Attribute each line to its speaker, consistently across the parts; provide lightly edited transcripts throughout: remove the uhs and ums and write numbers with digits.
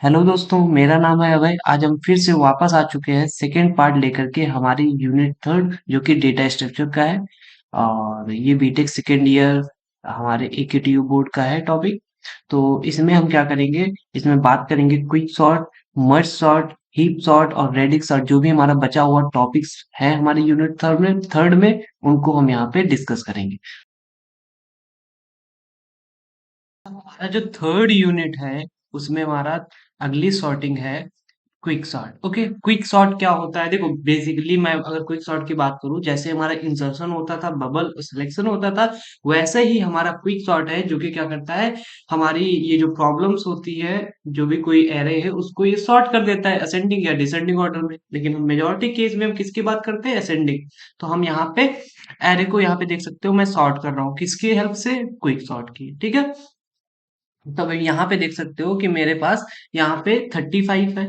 Speaker 1: Hello दोस्तों, मेरा नाम है अभय। आज हम फिर से वापस आ चुके हैं सेकेंड पार्ट लेकर के हमारी यूनिट थर्ड जो कि डेटा स्ट्रक्चर का है। और ये बीटेक सेकेंड ईयर हमारे एकेटीयू बोर्ड का है टॉपिक। तो इसमें हम क्या करेंगे, इसमें बात करेंगे quick sort, merge sort, heap sort और रेडिक्स सॉर्ट। जो भी हमारा बचा हुआ टॉपिक्स है हमारी यूनिट थर्ड में उनको हम यहाँ पे डिस्कस करेंगे। हमारा जो थर्ड यूनिट है उसमें हमारा अगली सॉर्टिंग है quick sort. Okay, quick sort क्या होता है? देखो, बेसिकली मैं अगर क्विक सॉर्ट की बात करूं, जैसे हमारा इंसर्शन होता था, बबल सिलेक्शन होता था, वैसे ही हमारा क्विक सॉर्ट है जो कि क्या करता है, हमारी ये जो प्रॉब्लम्स होती है, जो भी कोई एरे है उसको ये सॉर्ट कर देता है असेंडिंग या डिसेंडिंग ऑर्डर में। लेकिन हम मेजोरिटी केस में हम किसकी बात करते हैं? असेंडिंग। तो हम यहाँ पे एरे को यहाँ पे देख सकते हो, मैं सॉर्ट कर रहा हूँ किसकी हेल्प से? क्विक सॉर्ट की। ठीक है, तब यहाँ पे देख सकते हो कि मेरे पास यहाँ पे 35 है,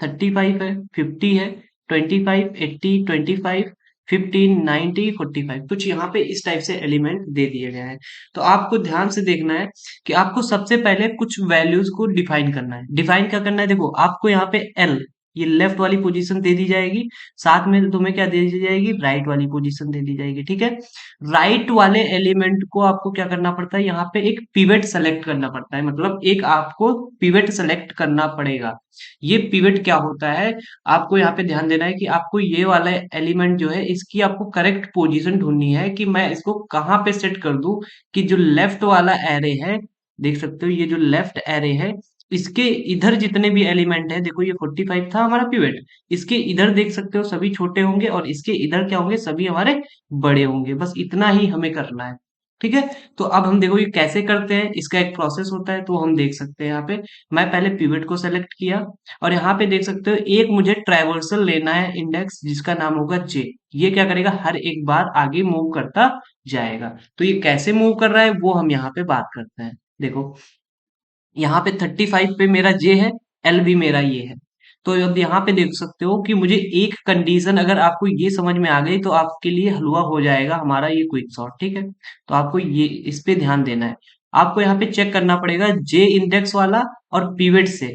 Speaker 1: 35 है, 50 है, 25, 80, 25, 15, 90, 45, कुछ यहाँ पे इस टाइप से एलिमेंट दे दिए गए हैं। तो आपको ध्यान से देखना है कि आपको सबसे पहले कुछ वैल्यूज को डिफाइन करना है। डिफाइन क्या करना है? देखो, आपको यहाँ पे एल, ये लेफ्ट वाली पोजीशन दे दी जाएगी, साथ में तुम्हें क्या दे दी जाएगी? राइट वाली पोजीशन दे दी जाएगी। ठीक है, राइट वाले एलिमेंट को आपको क्या करना पड़ता है? यहाँ पे एक पिवट सेलेक्ट करना पड़ता है, मतलब एक आपको पिवट सेलेक्ट करना पड़ेगा। ये पिवट क्या होता है, आपको यहाँ पे ध्यान देना है कि आपको ये वाला एलिमेंट जो है इसकी आपको करेक्ट पोजीशन ढूंढनी है कि मैं इसको कहाँ पे सेट कर दूं कि जो लेफ्ट वाला एरे है, देख सकते हो ये जो लेफ्ट एरे है, इसके इधर जितने भी एलिमेंट है, देखो ये 45 था हमारा पिवट, इसके इधर देख सकते हो सभी छोटे होंगे और इसके इधर क्या होंगे? सभी हमारे बड़े होंगे। बस इतना ही हमें करना है। ठीक है, तो अब हम देखो ये कैसे करते हैं, इसका एक प्रोसेस होता है, तो हम देख सकते हैं यहाँ पे। मैं पहले पिवट को सेलेक्ट किया और यहाँ पे देख सकते हो एक मुझे ट्राइवर्सल लेना है इंडेक्स जिसका नाम होगा जे। ये क्या करेगा? हर एक बार आगे मूव करता जाएगा। तो ये कैसे मूव कर रहा है वो हम यहाँ पे बात करते हैं। देखो, यहाँ पे 35 पे मेरा जे है, एल भी मेरा ये है। तो अब यहाँ पे देख सकते हो कि मुझे एक कंडीशन अगर आपको ये समझ में आ गई तो आपके लिए हलवा हो जाएगा हमारा ये क्विक सॉर्ट। ठीक है, तो आपको ये इस पे ध्यान देना है। आपको यहाँ पे चेक करना पड़ेगा जे इंडेक्स वाला और पिवट से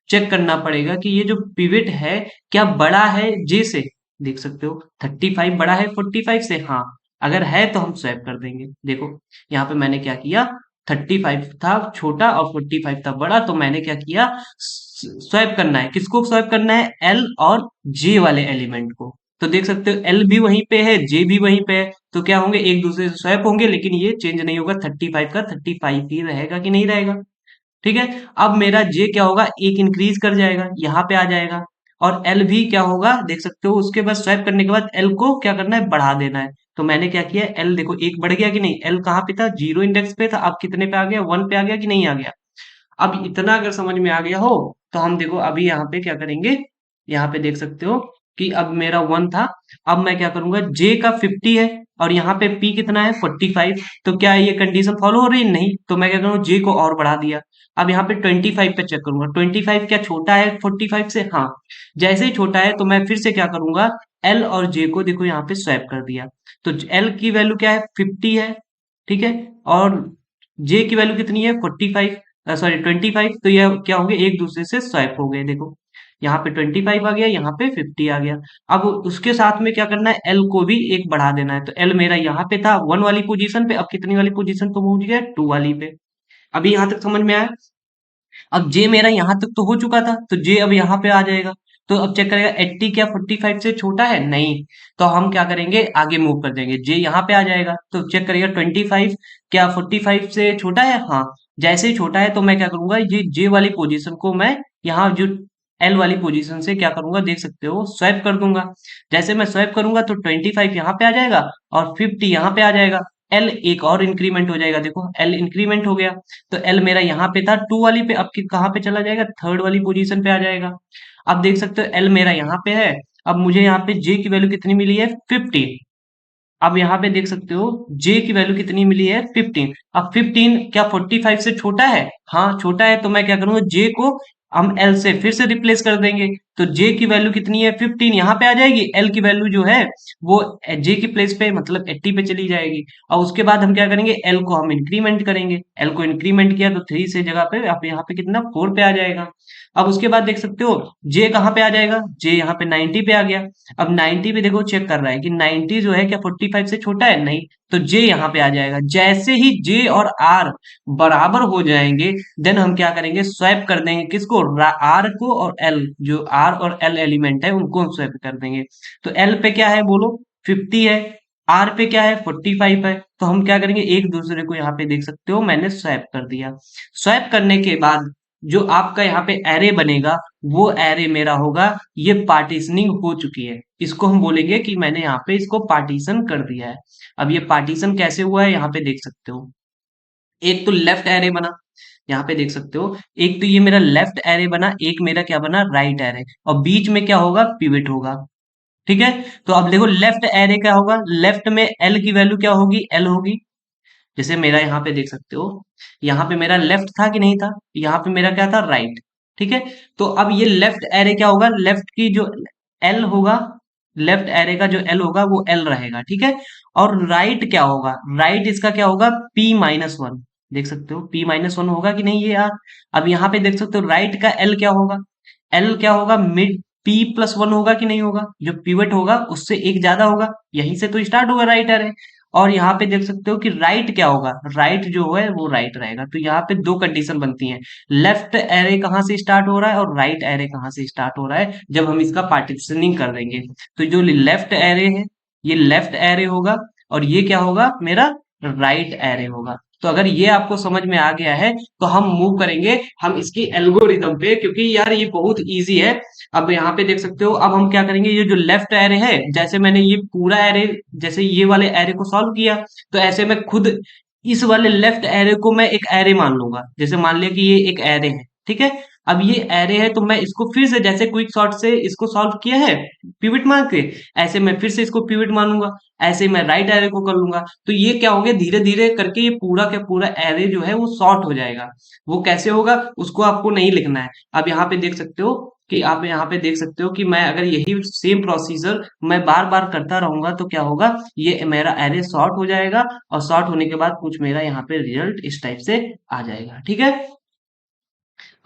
Speaker 1: चेक करना पड़ेगा कि ये जो पिवट है क्या बड़ा है जे से। देख सकते हो 35 बड़ा है 45 से, हाँ। अगर है तो हम स्वैप कर देंगे। देखो, यहाँ पे मैंने क्या किया, 35 था छोटा और 45 था बड़ा, तो मैंने क्या किया, स्वैप करना है। किसको स्वैप करना है? एल और जे वाले एलिमेंट को। तो देख सकते हो एल भी वहीं पे है, जे भी वहीं पे है, तो क्या होंगे? एक दूसरे से स्वैप होंगे, लेकिन ये चेंज नहीं होगा। 35 का 35 ही रहेगा कि नहीं रहेगा? ठीक है, अब मेरा जे क्या होगा? एक इंक्रीज कर जाएगा, यहाँ पे आ जाएगा। और एल भी क्या होगा? देख सकते हो उसके बाद स्वैप करने के बाद एल को क्या करना है? बढ़ा देना है। तो मैंने क्या किया, एल देखो एक बढ़ गया कि नहीं? एल कहाँ पे था? जीरो इंडेक्स पे था, अब कितने पे आ गया? 1 पे आ गया कि नहीं आ गया? अब इतना अगर समझ में आ गया हो तो हम देखो अभी यहाँ पे क्या करेंगे, यहाँ पे देख सकते हो कि अब मेरा 1 था। अब मैं क्या करूंगा, जे का 50 है और यहाँ पे पी कितना है? 45। तो क्या ये कंडीशन फॉलो हो रही है? नहीं। तो मैं क्या करूँ, जे को और बढ़ा दिया। अब यहाँ पे 25 पे चेक करूंगा, 25 क्या छोटा है 45 से? हाँ। जैसे ही छोटा है तो मैं फिर से क्या करूंगा, एल और जे को देखो यहाँ पे स्वैप कर दिया। तो एल की वैल्यू क्या है? 50 है। ठीक है, और जे की वैल्यू कितनी है? 45, सॉरी 25। तो ये क्या होंगे? एक दूसरे से स्वैप हो गए। देखो, यहाँ पे 25 आ गया, यहाँ पे 50 आ गया। अब उसके साथ में क्या करना है, एल को भी एक बढ़ा देना है। तो एल मेरा यहाँ पे था 1 वाली पोजीशन पे, अब कितनी वाली पोजीशन पे पहुंच गया? 2 वाली पे। अभी यहाँ तक समझ में आया? अब जे मेरा यहाँ तक तो हो चुका था, तो जे अब यहाँ पे आ जाएगा। तो अब चेक करेगा 80 क्या 45 से छोटा है? नहीं। तो हम क्या करेंगे, आगे मूव कर देंगे, जे यहाँ पे आ जाएगा। तो चेक करेगा 25 क्या 45 से छोटा है? हाँ। जैसे ही छोटा है तो मैं क्या करूंगा, ये जे वाली पोजीशन को मैं यहाँ जो एल वाली पोजीशन से क्या करूंगा, देख सकते हो स्वैप कर दूंगा। जैसे मैं स्वैप करूंगा तो 25 यहाँ पे आ जाएगा और 50 यहाँ पे आ जाएगा। एल एक और इंक्रीमेंट हो जाएगा, देखो एल इंक्रीमेंट हो गया। तो एल मेरा यहाँ पे था 2 वाली पे, अब कहाँ पे चला जाएगा? थर्ड वाली पोजीशन पे आ जाएगा। अब देख सकते हो एल मेरा यहाँ पे है। अब मुझे यहाँ पे जे की वैल्यू कितनी मिली है? 15। अब यहाँ पे देख सकते हो जे की वैल्यू कितनी मिली है? 15। अब 15 क्या 45 से छोटा है? हाँ छोटा है। तो मैं क्या करूंगा, जे को हम एल से फिर से रिप्लेस कर देंगे। तो जे की वैल्यू कितनी है 15 यहाँ पे आ जाएगी, एल की वैल्यू जो है वो जे की प्लेस पे मतलब 80 पे चली जाएगी। और उसके बाद हम क्या करेंगे, एल को हम इंक्रीमेंट करेंगे, एल को इंक्रीमेंट किया तो 3 से जगह पे आप यहाँ पे कितना 4 पे आ जाएगा। अब उसके बाद देख सकते हो जे कहाँ पे आ जाएगा, जे यहाँ पे 90 पे आ गया। अब 90 पे देखो चेक कर रहा है कि 90 जो है क्या 45 से छोटा है, नहीं, तो जे यहाँ पे आ जाएगा। जैसे ही जे और आर बराबर हो जाएंगे देन हम क्या करेंगे, स्वैप कर देंगे किसको, आर को, और एल, जो आर और एल एलिमेंट है उनको हम स्वैप कर देंगे। तो एल पे क्या है बोलो 50 है, आर पे क्या है 45 है, तो हम क्या करेंगे एक दूसरे को यहाँ पे देख सकते हो मैंने स्वैप कर दिया। स्वैप करने के बाद जो आपका यहाँ पे एरे बनेगा वो एरे मेरा होगा, ये पार्टीशनिंग हो चुकी है, इसको हम बोलेंगे कि मैंने यहाँ पे इसको पार्टीशन कर दिया है। अब ये पार्टीशन कैसे हुआ है यहाँ पे देख सकते हो, एक तो लेफ्ट एरे बना, यहाँ पे देख सकते हो, एक तो ये मेरा लेफ्ट एरे बना, एक मेरा क्या बना राइट एरे, और बीच में क्या होगा पिवट होगा। ठीक है, तो अब देखो लेफ्ट एरे क्या होगा, लेफ्ट में एल की वैल्यू क्या होगी, एल होगी। जैसे मेरा यहाँ पे देख सकते हो, यहाँ पे मेरा लेफ्ट था कि नहीं था, यहाँ पे मेरा क्या था राइट। ठीक है, तो अब ये लेफ्ट एरे क्या होगा, लेफ्ट की जो एल होगा, लेफ्ट एरे का जो एल होगा वो एल रहेगा। ठीक है, और राइट क्या होगा, राइट इसका क्या होगा P-1, देख सकते हो P-1 होगा कि नहीं ये यार। अब यहाँ पे देख सकते हो राइट का एल क्या होगा, एल क्या होगा मिड P+1 होगा कि नहीं होगा, जो पिवट होगा उससे एक ज्यादा होगा, यहीं से तो स्टार्ट होगा राइट एरे। और यहाँ पे देख सकते हो कि राइट क्या होगा, राइट जो है वो राइट रहेगा। तो यहाँ पे दो कंडीशन बनती हैं, लेफ्ट एरे कहाँ से स्टार्ट हो रहा है और राइट एरे कहाँ से स्टार्ट हो रहा है, जब हम इसका पार्टीशनिंग कर देंगे। तो जो लेफ्ट एरे है ये लेफ्ट एरे होगा, और ये क्या होगा मेरा राइट एरे होगा। तो अगर ये आपको समझ में आ गया है तो हम मूव करेंगे हम इसकी एल्गोरिदम पे, क्योंकि यार ये बहुत इजी है। अब यहाँ पे देख सकते हो, अब हम क्या करेंगे, ये जो लेफ्ट एरे है, जैसे मैंने ये पूरा एरे, जैसे ये वाले एरे को सॉल्व किया, तो ऐसे मैं खुद इस वाले लेफ्ट एरे को मैं एक एरे मान लूंगा। जैसे मान लिया कि ये एक एरे है, ठीक है, अब ये एरे है तो मैं इसको फिर से जैसे क्विक सॉर्ट से इसको सॉल्व किया है पिवट मान के, ऐसे मैं फिर से इसको पिवट मानूंगा, ऐसे मैं राइट एरे को कर लूंगा। तो ये क्या हो गया, धीरे धीरे करके ये पूरा का पूरा एरे जो है वो सॉर्ट हो जाएगा। वो कैसे होगा उसको आपको नहीं लिखना है। अब यहाँ पे देख सकते हो कि आप यहाँ पे देख सकते हो कि मैं अगर यही सेम प्रोसीजर मैं बार बार करता रहूंगा तो क्या होगा, ये मेरा एरे सॉर्ट हो जाएगा, और सॉर्ट होने के बाद कुछ मेरा यहाँ पे रिजल्ट इस टाइप से आ जाएगा। ठीक है,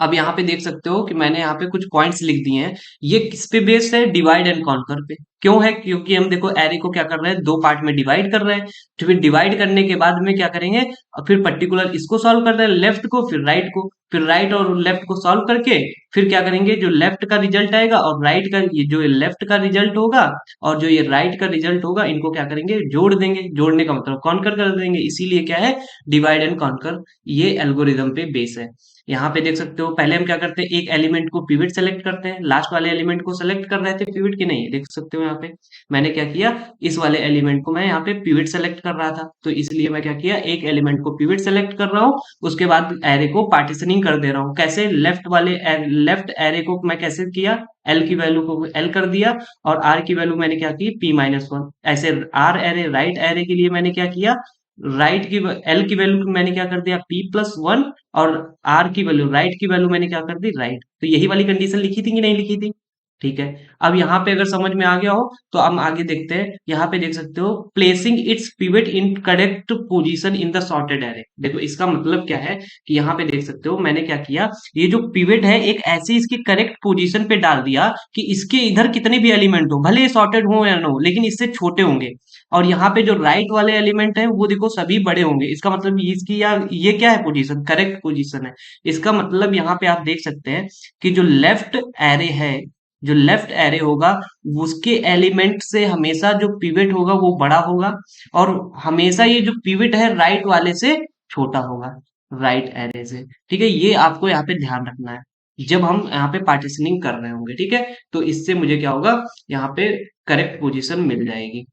Speaker 1: अब यहाँ पे देख सकते हो कि मैंने यहाँ पे कुछ पॉइंट्स लिख दिए हैं। ये किस पे बेस्ड है, डिवाइड एंड कॉन्कर पे। क्यों है, क्योंकि हम देखो एरे को क्या कर रहे हैं, दो पार्ट में डिवाइड कर रहे हैं। तो फिर डिवाइड करने के बाद में क्या करेंगे, और फिर पर्टिकुलर इसको सॉल्व कर रहे हैं, लेफ्ट को फिर राइट को, फिर राइट और लेफ्ट को सॉल्व करके फिर क्या करेंगे, जो लेफ्ट का रिजल्ट आएगा और राइट का, ये जो लेफ्ट का रिजल्ट होगा और जो ये राइट का रिजल्ट होगा, इनको क्या करेंगे जोड़ देंगे। जोड़ने का मतलब कॉन्कर कर देंगे, इसीलिए क्या है डिवाइड एंड कॉन्कर, ये एल्गोरिदम पे बेस है। यहाँ पे देख सकते हो पहले हम क्या करते हैं, एक एलिमेंट को पिवट सेलेक्ट करते हैं, लास्ट वाले एलिमेंट को सेलेक्ट कर रहे थे पिवट की नहीं, देख सकते हो यहाँ पे मैंने क्या किया, इस वाले एलिमेंट को मैं यहाँ पे पिवट सेलेक्ट कर रहा था, तो इसलिए मैं क्या किया, एक एलिमेंट को पिवट सेलेक्ट कर रहा हूँ, उसके बाद एरे को पार्टीशनिंग कर दे रहा हूँ। कैसे, लेफ्ट एरे को मैं कैसे किया, एल की वैल्यू को एल कर दिया, और आर की वैल्यू मैंने क्या की P-1। ऐसे आर एरे राइट एरे के लिए मैंने क्या किया, राइट की एल की वैल्यू मैंने क्या कर दिया P+1, और आर की वैल्यू राइट की वैल्यू मैंने क्या कर दी राइट। तो यही वाली कंडीशन लिखी थी कि नहीं लिखी थी। ठीक है, अब यहाँ पे अगर समझ में आ गया हो तो हम आगे देखते हैं। यहाँ पे देख सकते हो placing it's pivot in correct position in the sorted array. देखो इसका मतलब क्या है कि यहाँ पे देख सकते हो मैंने क्या किया, ये जो पिवट है एक ऐसी इसकी करेक्ट पोजीशन पे डाल दिया कि इसके इधर कितने भी एलिमेंट हो, भले सॉर्टेड हो या ना हो, लेकिन इससे छोटे होंगे। और यहाँ पे जो राइट वाले एलिमेंट है वो देखो सभी बड़े होंगे, इसका मतलब इसकी या ये क्या है पोजीशन, करेक्ट पोजीशन है। इसका मतलब यहाँ पे आप देख सकते हैं कि जो लेफ्ट एरे है, जो लेफ्ट एरे होगा उसके एलिमेंट से हमेशा जो पिवट होगा वो बड़ा होगा, और हमेशा ये जो पिवट है राइट वाले से छोटा होगा, राइट एरे से। ठीक है, ये आपको यहाँ पे ध्यान रखना है जब हम यहाँ पे पार्टीशनिंग कर रहे होंगे। ठीक है, तो इससे मुझे क्या होगा, यहाँ पे करेक्ट पोजीशन मिल जाएगी।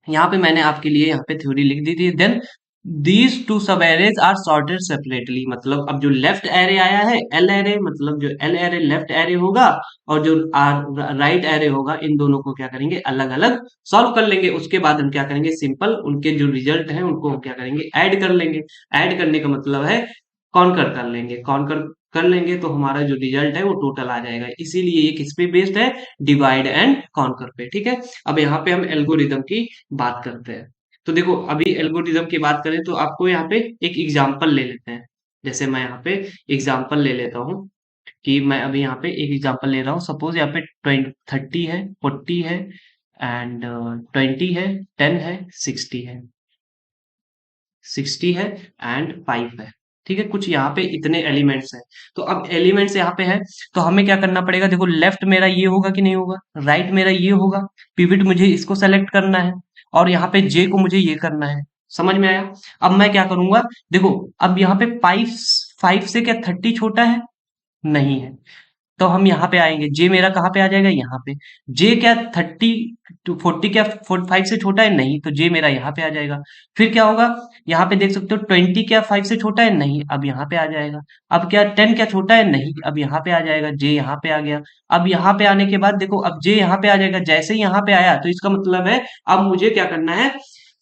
Speaker 1: यहाँ पे मैंने आपके लिए यहाँ पे थ्योरी लिख दी थी। देन दीज टू सब एरेज आर सॉर्टेड सेपरेटली, मतलब अब जो लेफ्ट एरे आया है एल एरे, मतलब जो एल एरे लेफ्ट एरे होगा, और जो आर राइट एरे होगा, इन दोनों को क्या करेंगे अलग अलग सॉल्व कर लेंगे। उसके बाद हम क्या करेंगे, सिंपल उनके जो रिजल्ट है उनको हम क्या करेंगे ऐड कर लेंगे। ऐड करने का मतलब है कॉन्कर कर लेंगे। कॉन्कर कर लेंगे तो हमारा जो रिजल्ट है वो टोटल आ जाएगा। इसीलिए ये किस पे बेस्ड है, डिवाइड एंड कॉन्कर पे, ठीक है। अब यहाँ पे हम एल्गोरिदम की बात करते हैं। तो देखो अभी एल्गोरिदम की बात करें तो आपको यहाँ पे एक एग्जांपल ले लेते हैं। जैसे मैं यहाँ पे एग्जांपल ले लेता हूँ कि मैं अभी यहाँ पे एक एग्जांपल ले रहा हूँ। सपोज यहाँ पे 30 है, 40 है एंड 20 है, 10 है, 60 है एंड 5 है। ठीक है, कुछ यहाँ पे इतने एलिमेंट्स हैं। तो अब एलिमेंट्स यहाँ पे है तो हमें क्या करना पड़ेगा, देखो लेफ्ट मेरा ये होगा कि नहीं होगा, राइट मेरा ये होगा, पिवट मुझे इसको सेलेक्ट करना है और यहाँ पे जे को मुझे ये करना है। समझ में आया? अब मैं क्या करूंगा, देखो अब यहाँ पे 5 से क्या 30 छोटा है? नहीं है। तो हम यहाँ पे आएंगे, जे मेरा कहाँ पे आ जाएगा, यहाँ पे। जे क्या 30 क्या 5 से छोटा है? नहीं, तो जे मेरा यहाँ पे आ जाएगा। फिर क्या होगा, यहाँ पे देख सकते हो 20 क्या 5 से छोटा है? नहीं, अब यहाँ पे आ जाएगा। अब क्या 10 क्या छोटा है? नहीं, अब यहाँ पे आ जाएगा, जे यहाँ पे आ गया। अब यहाँ पे आने के बाद देखो अब जे यहाँ पे आ जाएगा, जैसे ही यहाँ पे आया तो इसका मतलब है अब मुझे क्या करना है,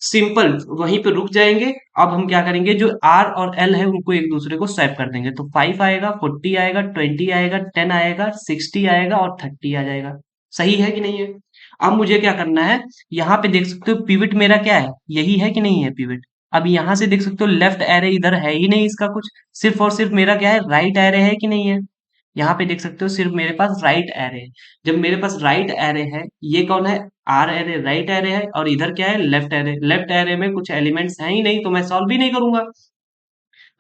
Speaker 1: सिंपल वहीं पे रुक जाएंगे। अब हम क्या करेंगे, जो आर और एल है उनको एक दूसरे को स्वैप कर देंगे। तो 5 आएगा, 40 आएगा, 20 आएगा, 10 आएगा, 60 आएगा और 30 आ जाएगा। सही है कि नहीं है? अब मुझे क्या करना है, यहाँ पे देख सकते हो पिवट मेरा क्या है, यही है कि नहीं है पिवट। अब यहाँ से देख सकते हो लेफ्ट एरे इधर है ही नहीं इसका कुछ, सिर्फ और सिर्फ मेरा क्या है, राइट एरे है कि नहीं है। यहाँ पे देख सकते हो सिर्फ मेरे पास राइट एरे है। जब मेरे पास राइट एरे है, ये कौन है, आर एरे, राइट एरे है, और इधर क्या है, लेफ्ट एरे। लेफ्ट एरे में कुछ एलिमेंट्स हैं ही नहीं तो मैं सॉल्व भी नहीं करूंगा।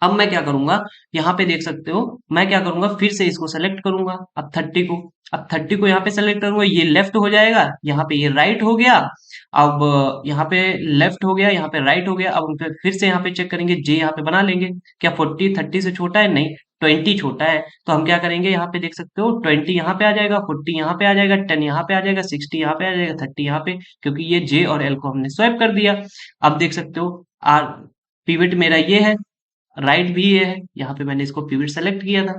Speaker 1: अब मैं क्या करूंगा, यहाँ पे देख सकते हो मैं क्या करूंगा, फिर से इसको सेलेक्ट करूंगा, अब 30 को। अब 30 को यहाँ पे सेलेक्ट करूंगा, ये लेफ्ट हो जाएगा, यहाँ पे ये राइट हो गया। अब यहाँ पे लेफ्ट हो गया, यहाँ पे राइट हो गया। अब हम फिर से यहाँ पे चेक करेंगे, जे यहाँ पे बना लेंगे। क्या 40 30 से छोटा है? नहीं, 20 छोटा है। तो हम क्या करेंगे, यहाँ पे देख सकते हो 20 यहाँ पे आ जाएगा, 40 यहाँ पे आ जाएगा, 10 यहाँ पे आ जाएगा, 60 यहाँ पे आ जाएगा, 30 यहाँ पे, क्योंकि ये जे और एल को हमने स्वैप कर दिया। अब देख सकते हो आर पिवट मेरा ये है, राइट भी ये है, यहाँ पे मैंने इसको पिवट सेलेक्ट किया था।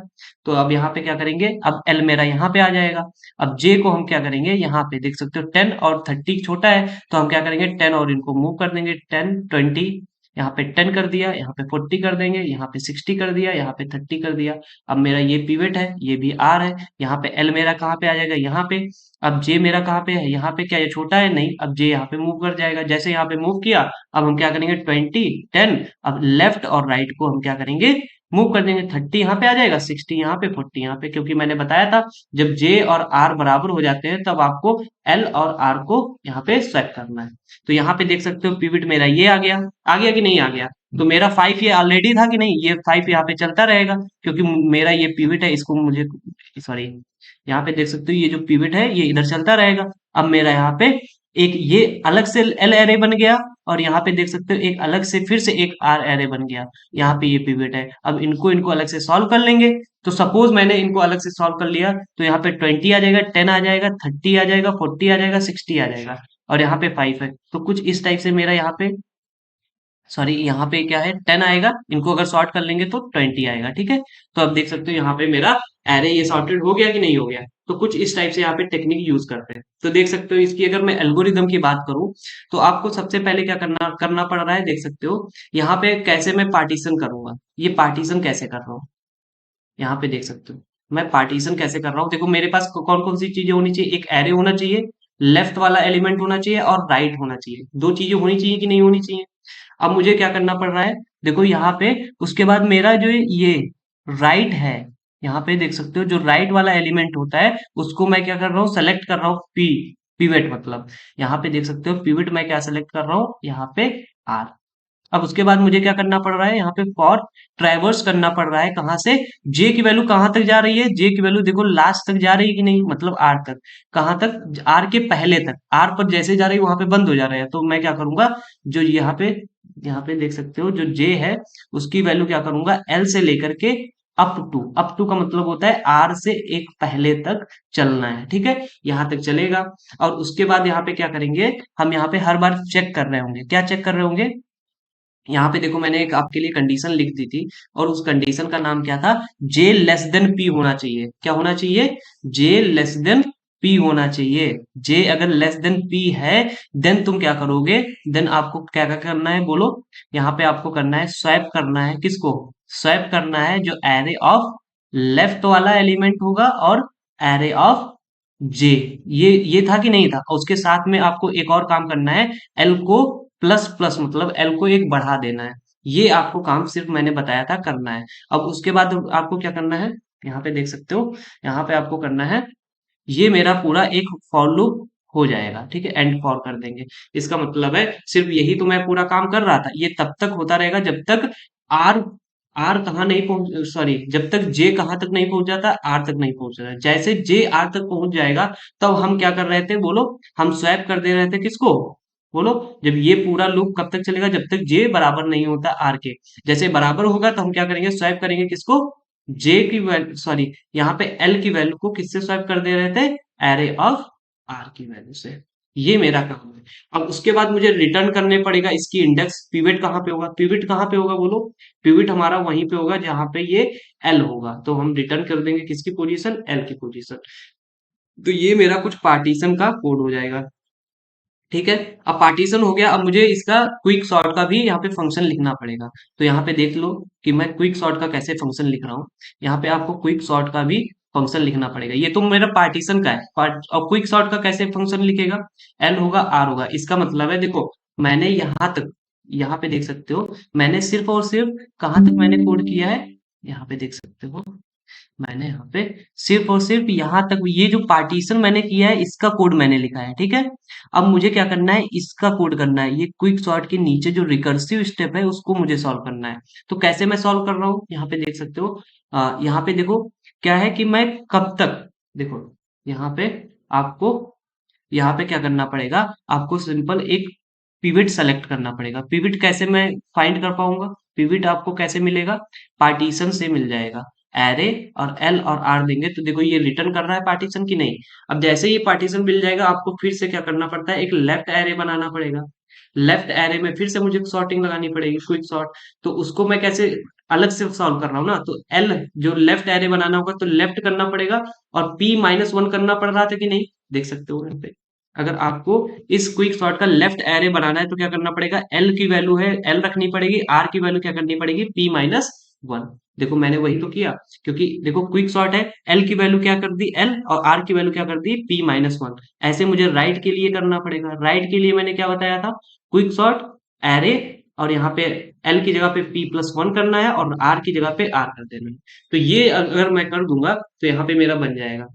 Speaker 1: तो अब यहाँ पे क्या करेंगे, अब एल मेरा यहाँ पे आ जाएगा। अब जे को हम क्या करेंगे, यहाँ पे देख सकते हो 10 और 30 छोटा है तो हम क्या करेंगे, 10 और इनको मूव कर देंगे, 10 20, यहाँ पे 10 कर दिया, यहाँ पे 40 कर देंगे, यहाँ पे 60 कर दिया, यहाँ पे 30 कर दिया। अब मेरा ये पिवट है, ये भी आर है। यहाँ पे एल मेरा कहाँ पे आ जाएगा, यहाँ पे। अब जे मेरा कहाँ पे है, यहाँ पे। क्या ये छोटा है? नहीं, अब जे यहाँ पे मूव कर जाएगा। जैसे यहाँ पे मूव किया, अब हम क्या करेंगे, 20 10, अब लेफ्ट और राइट को हम क्या करेंगे, मूव कर देंगे। 30 यहाँ पे आ जाएगा, 60 यहाँ पे, 40 यहाँ पे, क्योंकि मैंने बताया था जब जे और आर बराबर हो जाते हैं तब आपको एल और आर को यहाँ पे स्वैप करना है। तो यहाँ पे देख सकते हो पिवट मेरा ये आ गया कि नहीं आ गया। तो मेरा 5 ये ऑलरेडी था कि नहीं, ये 5 यहाँ पे चलता रहेगा क्योंकि मेरा ये पिवट है, इसको मुझे, सॉरी, यहाँ पे देख सकते हो ये जो पिवट है ये इधर चलता रहेगा। अब मेरा यहाँ पे एक ये अलग से एल एरे बन गया और यहाँ पे देख सकते हो एक अलग से फिर से एक आर एरे बन गया। यहाँ पे ये पिवट है। अब इनको इनको अलग से सॉल्व कर लेंगे। तो सपोज मैंने इनको अलग से सॉल्व कर लिया तो यहाँ पे 20 आ जाएगा, 10 आ जाएगा, 30 आ जाएगा, 40 आ जाएगा, 60 आ जाएगा और यहाँ पे 5 है। तो कुछ इस टाइप से मेरा यहाँ पे, सॉरी, यहाँ पे क्या है, 10 आएगा, इनको अगर सॉर्ट कर लेंगे तो 20 आएगा। ठीक है, तो अब देख सकते हो यहाँ पे मेरा एरे ये सॉर्टेड हो गया कि नहीं हो गया। तो कुछ इस टाइप से यहाँ पे टेक्निक यूज करते हैं। तो देख सकते हो इसकी अगर मैं एल्गोरिदम की बात करूं तो आपको सबसे पहले क्या करना करना पड़ रहा है, देख सकते हो यहाँ पे कैसे मैं पार्टीशन करूंगा। ये पार्टीशन कैसे कर रहा हूँ, यहाँ पे देख सकते हो मैं पार्टीशन कैसे कर रहा हूँ। देखो मेरे पास कौन कौन सी चीजें होनी चाहिए, एक एरे होना चाहिए, लेफ्ट वाला एलिमेंट होना चाहिए और राइट होना चाहिए। दो चीजें होनी चाहिए कि नहीं होनी चाहिए। अब मुझे क्या करना पड़ रहा है, देखो यहाँ पे उसके बाद मेरा जो ये राइट है, यहाँ पे देख सकते हो जो राइट वाला एलिमेंट होता है उसको मैं क्या कर रहा हूँ, सेलेक्ट कर रहा हूँ पिवट, मतलब यहाँ पे देख सकते हो पिवट मैं क्या सेलेक्ट कर रहा हूँ, यहाँ पे आर। अब उसके बाद मुझे क्या करना पड़ रहा है, यहाँ पे फॉर ट्रैवर्स करना पड़ रहा है, कहाँ से, जे की वैल्यू कहाँ तक जा रही है, जे की वैल्यू देखो लास्ट तक जा रही है कि नहीं, मतलब आर तक। कहाँ तक, आर के पहले तक, आर पर जैसे जा रही है वहां पे बंद हो जा रहा है। तो मैं क्या करूंगा, जो यहाँ पे देख सकते हो जो जे है उसकी वैल्यू क्या करूंगा, एल से लेकर के अप टू का मतलब होता है आर से एक पहले तक चलना है। ठीक है, यहाँ तक चलेगा। और उसके बाद यहाँ पे क्या करेंगे, हम यहाँ पे हर बार चेक कर रहे होंगे, क्या चेक कर रहे होंगे, यहाँ पे देखो मैंने एक आपके लिए कंडीशन लिख दी थी और उस कंडीशन का नाम क्या था, जे लेस देन पी होना चाहिए। क्या होना चाहिए, जे लेस देन पी होना चाहिए। जे अगर लेस देन पी है देन तुम क्या करोगे, देन आपको क्या क्या करना है बोलो, यहाँ पे आपको करना है स्वैप करना है, किसको स्वैप करना है, जो एरे ऑफ लेफ्ट वाला एलिमेंट होगा और एरे ऑफ जे, ये था कि नहीं था। और उसके साथ में आपको एक और काम करना है, एल को प्लस प्लस मतलब एल को एक बढ़ा देना है। ये आपको काम सिर्फ मैंने बताया था करना है। अब उसके बाद आपको क्या करना है, यहाँ पे देख सकते हो, यहाँ पे आपको करना है, ये मेरा पूरा एक फॉर लूप हो जाएगा, ठीक है, एंड फॉर कर देंगे। इसका मतलब है सिर्फ यही तो मैं पूरा काम कर रहा था, ये तब तक होता रहेगा जब तक आर आर कहाँ नहीं पहुंच, सॉरी, जब तक जे कहाँ तक नहीं पहुंच जाता, आर तक नहीं पहुंच रहा है। जैसे जे आर तक पहुंच जाएगा, तब हम क्या कर रहे थे बोलो, हम स्वैप कर दे रहे थे किसको, बोलो। जब ये पूरा लूप कब तक चलेगा, जब तक जे बराबर नहीं होता आर के। जैसे बराबर होगा तो हम क्या करेंगे, स्वैप करेंगे किसको, जे की वैल्यू, सॉरी, यहाँ पे एल की वैल्यू को किससे स्वैप कर दे रहे थे, एरे ऑफ आर की वैल्यू से। ये मेरा काम है। अब उसके बाद मुझे रिटर्न करने पड़ेगा इसकी इंडेक्स, पिवट कहाँ पे होगा, पिवट कहाँ पे होगा बोलो, पिवट हमारा वहीं पे होगा जहां पे ये एल होगा, तो हम रिटर्न कर देंगे किसकी पोजीशन, एल की पोजीशन। तो ये मेरा कुछ पार्टीशन का कोड हो जाएगा, ठीक है। अब पार्टीशन हो गया, अब मुझे इसका क्विक सॉर्ट का भी यहाँ पे फंक्शन लिखना पड़ेगा। तो यहाँ पे देख लो कि मैं क्विक सॉर्ट का कैसे फंक्शन लिख रहा हूँ। यहाँ पे आपको क्विक सॉर्ट का भी फंक्शन लिखना पड़ेगा। ये तो मेरा पार्टीशन का है पार्ट, और क्विक सॉर्ट का कैसे फंक्शन लिखेगा, एल होगा आर होगा। इसका मतलब है देखो, मैंने यहाँ तक, यहाँ पे देख सकते हो, मैंने सिर्फ और सिर्फ कहाँ तक मैंने कोड किया है, यहाँ पे देख सकते हो, मैंने यहाँ पे सिर्फ और सिर्फ यहाँ तक, ये जो पार्टीशन मैंने किया है इसका कोड मैंने लिखा है, ठीक है। अब मुझे क्या करना है, इसका कोड करना है, ये क्विक सॉर्ट के नीचे जो रिकर्सिव स्टेप है उसको मुझे सॉल्व करना है। तो कैसे मैं सॉल्व कर रहा हूँ, यहाँ पे देख सकते हो, यहाँ पे देखो क्या है कि मैं कब तक, देखो यहाँ पे आपको, यहाँ पे क्या करना पड़ेगा, आपको सिंपल एक पिवट सेलेक्ट करना पड़ेगा। पिवट कैसे मैं फाइंड कर पाऊंगा, पिवट आपको कैसे मिलेगा, पार्टीशन से मिल जाएगा। एरे और एल और आर देंगे तो देखो ये रिटर्न कर रहा है पार्टीशन की नहीं। अब जैसे ये पार्टीशन मिल जाएगा, आपको फिर से क्या करना पड़ता है, एक लेफ्ट एरे बनाना पड़ेगा। लेफ्ट एरे में फिर से मुझे सॉर्टिंग लगानी पड़ेगी, क्विक सॉर्ट। तो उसको मैं कैसे अलग से सॉल्व कर रहा हूँ ना, तो एल जो लेफ्ट एरे बनाना होगा तो लेफ्ट करना पड़ेगा, और पी माइनस वन करना पड़ रहा था कि नहीं, देख सकते हो यहाँ पे। अगर आपको इस क्विक सॉर्ट का लेफ्ट एरे बनाना है तो क्या करना पड़ेगा, एल की वैल्यू है एल रखनी पड़ेगी, आर की वैल्यू क्या करनी पड़ेगी, पी माइनस वन। देखो मैंने वही तो किया, क्योंकि देखो क्विक सॉर्ट है, एल की वैल्यू क्या कर दी एल, और आर की वैल्यू क्या कर दी पी माइनस वन। ऐसे मुझे राइट के लिए करना पड़ेगा, राइट के लिए मैंने क्या बताया था, क्विक सॉर्ट एरे, और यहाँ पे एल की जगह पे पी प्लस वन करना है और आर की जगह पे आर कर देना है। तो ये अगर मैं कर दूंगा तो यहाँ पे मेरा बन जाएगा।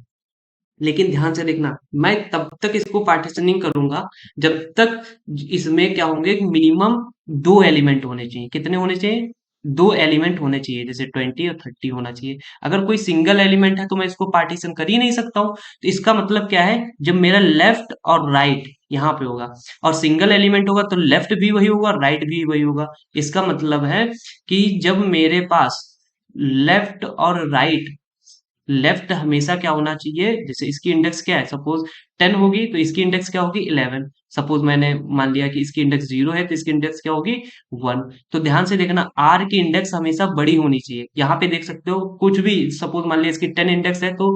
Speaker 1: लेकिन ध्यान से देखना, मैं तब तक इसको पार्टीशनिंग करूंगा जब तक इसमें क्या होंगे, मिनिमम दो एलिमेंट होने चाहिए। कितने होने चाहिए, दो एलिमेंट होने चाहिए, जैसे 20 और 30 होना चाहिए। अगर कोई सिंगल एलिमेंट है तो मैं इसको पार्टीशन कर ही नहीं सकता हूँ। तो इसका मतलब क्या है, जब मेरा लेफ्ट और राइट यहाँ पे होगा, और सिंगल एलिमेंट होगा तो लेफ्ट भी वही होगा राइट भी वही होगा। इसका मतलब है कि जब मेरे पास लेफ्ट और राइट, लेफ्ट हमेशा क्या होना चाहिए, जैसे इसकी इंडेक्स क्या है, सपोज 10 होगी तो इसकी इंडेक्स क्या होगी 11। सपोज मैंने मान लिया कि इसकी इंडेक्स 0 है तो इसकी इंडेक्स क्या होगी 1। तो ध्यान से देखना, आर की इंडेक्स हमेशा बड़ी होनी चाहिए। यहाँ पे देख सकते हो कुछ भी, सपोज मान लिया इसकी 10 इंडेक्स है तो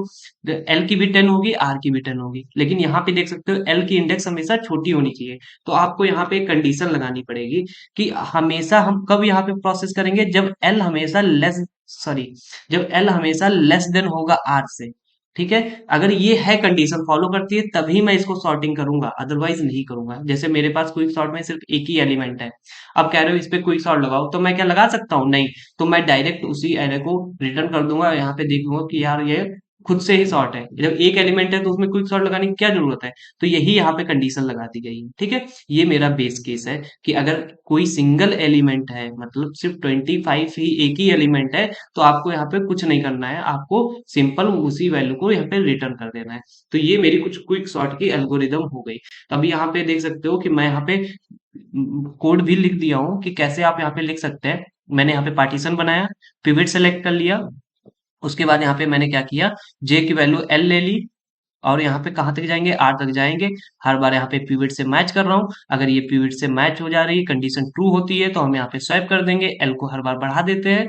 Speaker 1: एल की भी 10 होगी, आर की भी 10 होगी। लेकिन यहाँ पे देख सकते हो एल की इंडेक्स हमेशा छोटी होनी चाहिए। तो आपको यहाँ पे एक कंडीशन लगानी पड़ेगी कि हमेशा हम कब यहाँ पे प्रोसेस करेंगे, जब एल हमेशा लेस, सॉरी, जब एल हमेशा लेस देन होगा आर से, ठीक है। अगर ये है कंडीशन फॉलो करती है तभी मैं इसको सॉर्टिंग करूंगा, अदरवाइज नहीं करूंगा। जैसे मेरे पास क्विक सॉर्ट में सिर्फ एक ही एलिमेंट है, अब कह रहे हो इस पे क्विक सॉर्ट लगाओ, तो मैं क्या लगा सकता हूँ, नहीं। तो मैं डायरेक्ट उसी एरे को रिटर्न कर दूंगा, यहाँ पे देख लूंगा कि यार ये खुद से ही सॉर्ट है। जब एक एलिमेंट है तो उसमें क्विक सॉर्ट लगाने की क्या जरूरत है। तो यही यहाँ पे कंडीशन लगा दी गई है, ठीक है। ये मेरा बेस केस है कि अगर कोई सिंगल एलिमेंट है, मतलब सिर्फ 25 ही एक ही एलिमेंट है, तो आपको यहाँ पे कुछ नहीं करना है, आपको सिंपल उसी वैल्यू को यहाँ पे रिटर्न कर देना है। तो ये मेरी कुछ क्विक सॉर्ट की एल्गोरिदम हो गई। तो अभी यहाँ पे देख सकते हो कि मैं यहाँ पे कोड भी लिख दिया हूँ कि कैसे आप यहाँ पे लिख सकते हैं। मैंने यहाँ पे पार्टीशन बनाया, पिवट सेलेक्ट कर लिया, उसके बाद यहाँ पे मैंने क्या किया, जे की वैल्यू एल ले ली, और यहाँ पे कहाँ तक जाएंगे, आर तक जाएंगे। हर बार यहाँ पे पिवट से मैच कर रहा हूँ, अगर ये पिवट से मैच हो जा रही है, कंडीशन ट्रू होती है, तो हम यहाँ पे स्वैप कर देंगे, एल को हर बार बढ़ा देते हैं।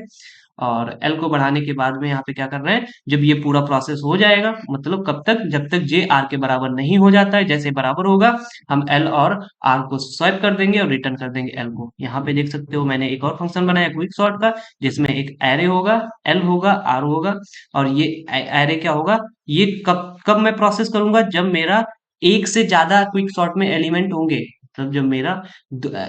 Speaker 1: और एल को बढ़ाने के बाद में यहाँ पे क्या कर रहे हैं, जब ये पूरा प्रोसेस हो जाएगा, मतलब कब तक, जब तक जे आर के बराबर नहीं हो जाता है, जैसे बराबर होगा हम एल और आर को स्वैप कर देंगे और रिटर्न कर देंगे एल को। यहाँ पे देख सकते हो मैंने एक और फंक्शन बनाया क्विक सॉर्ट का, जिसमें एक एरे होगा, एल होगा, आर होगा, और ये एरे क्या होगा, ये कब कब मैं प्रोसेस करूंगा, जब मेरा एक से ज्यादा क्विक सॉर्ट में एलिमेंट होंगे, तब जब मेरा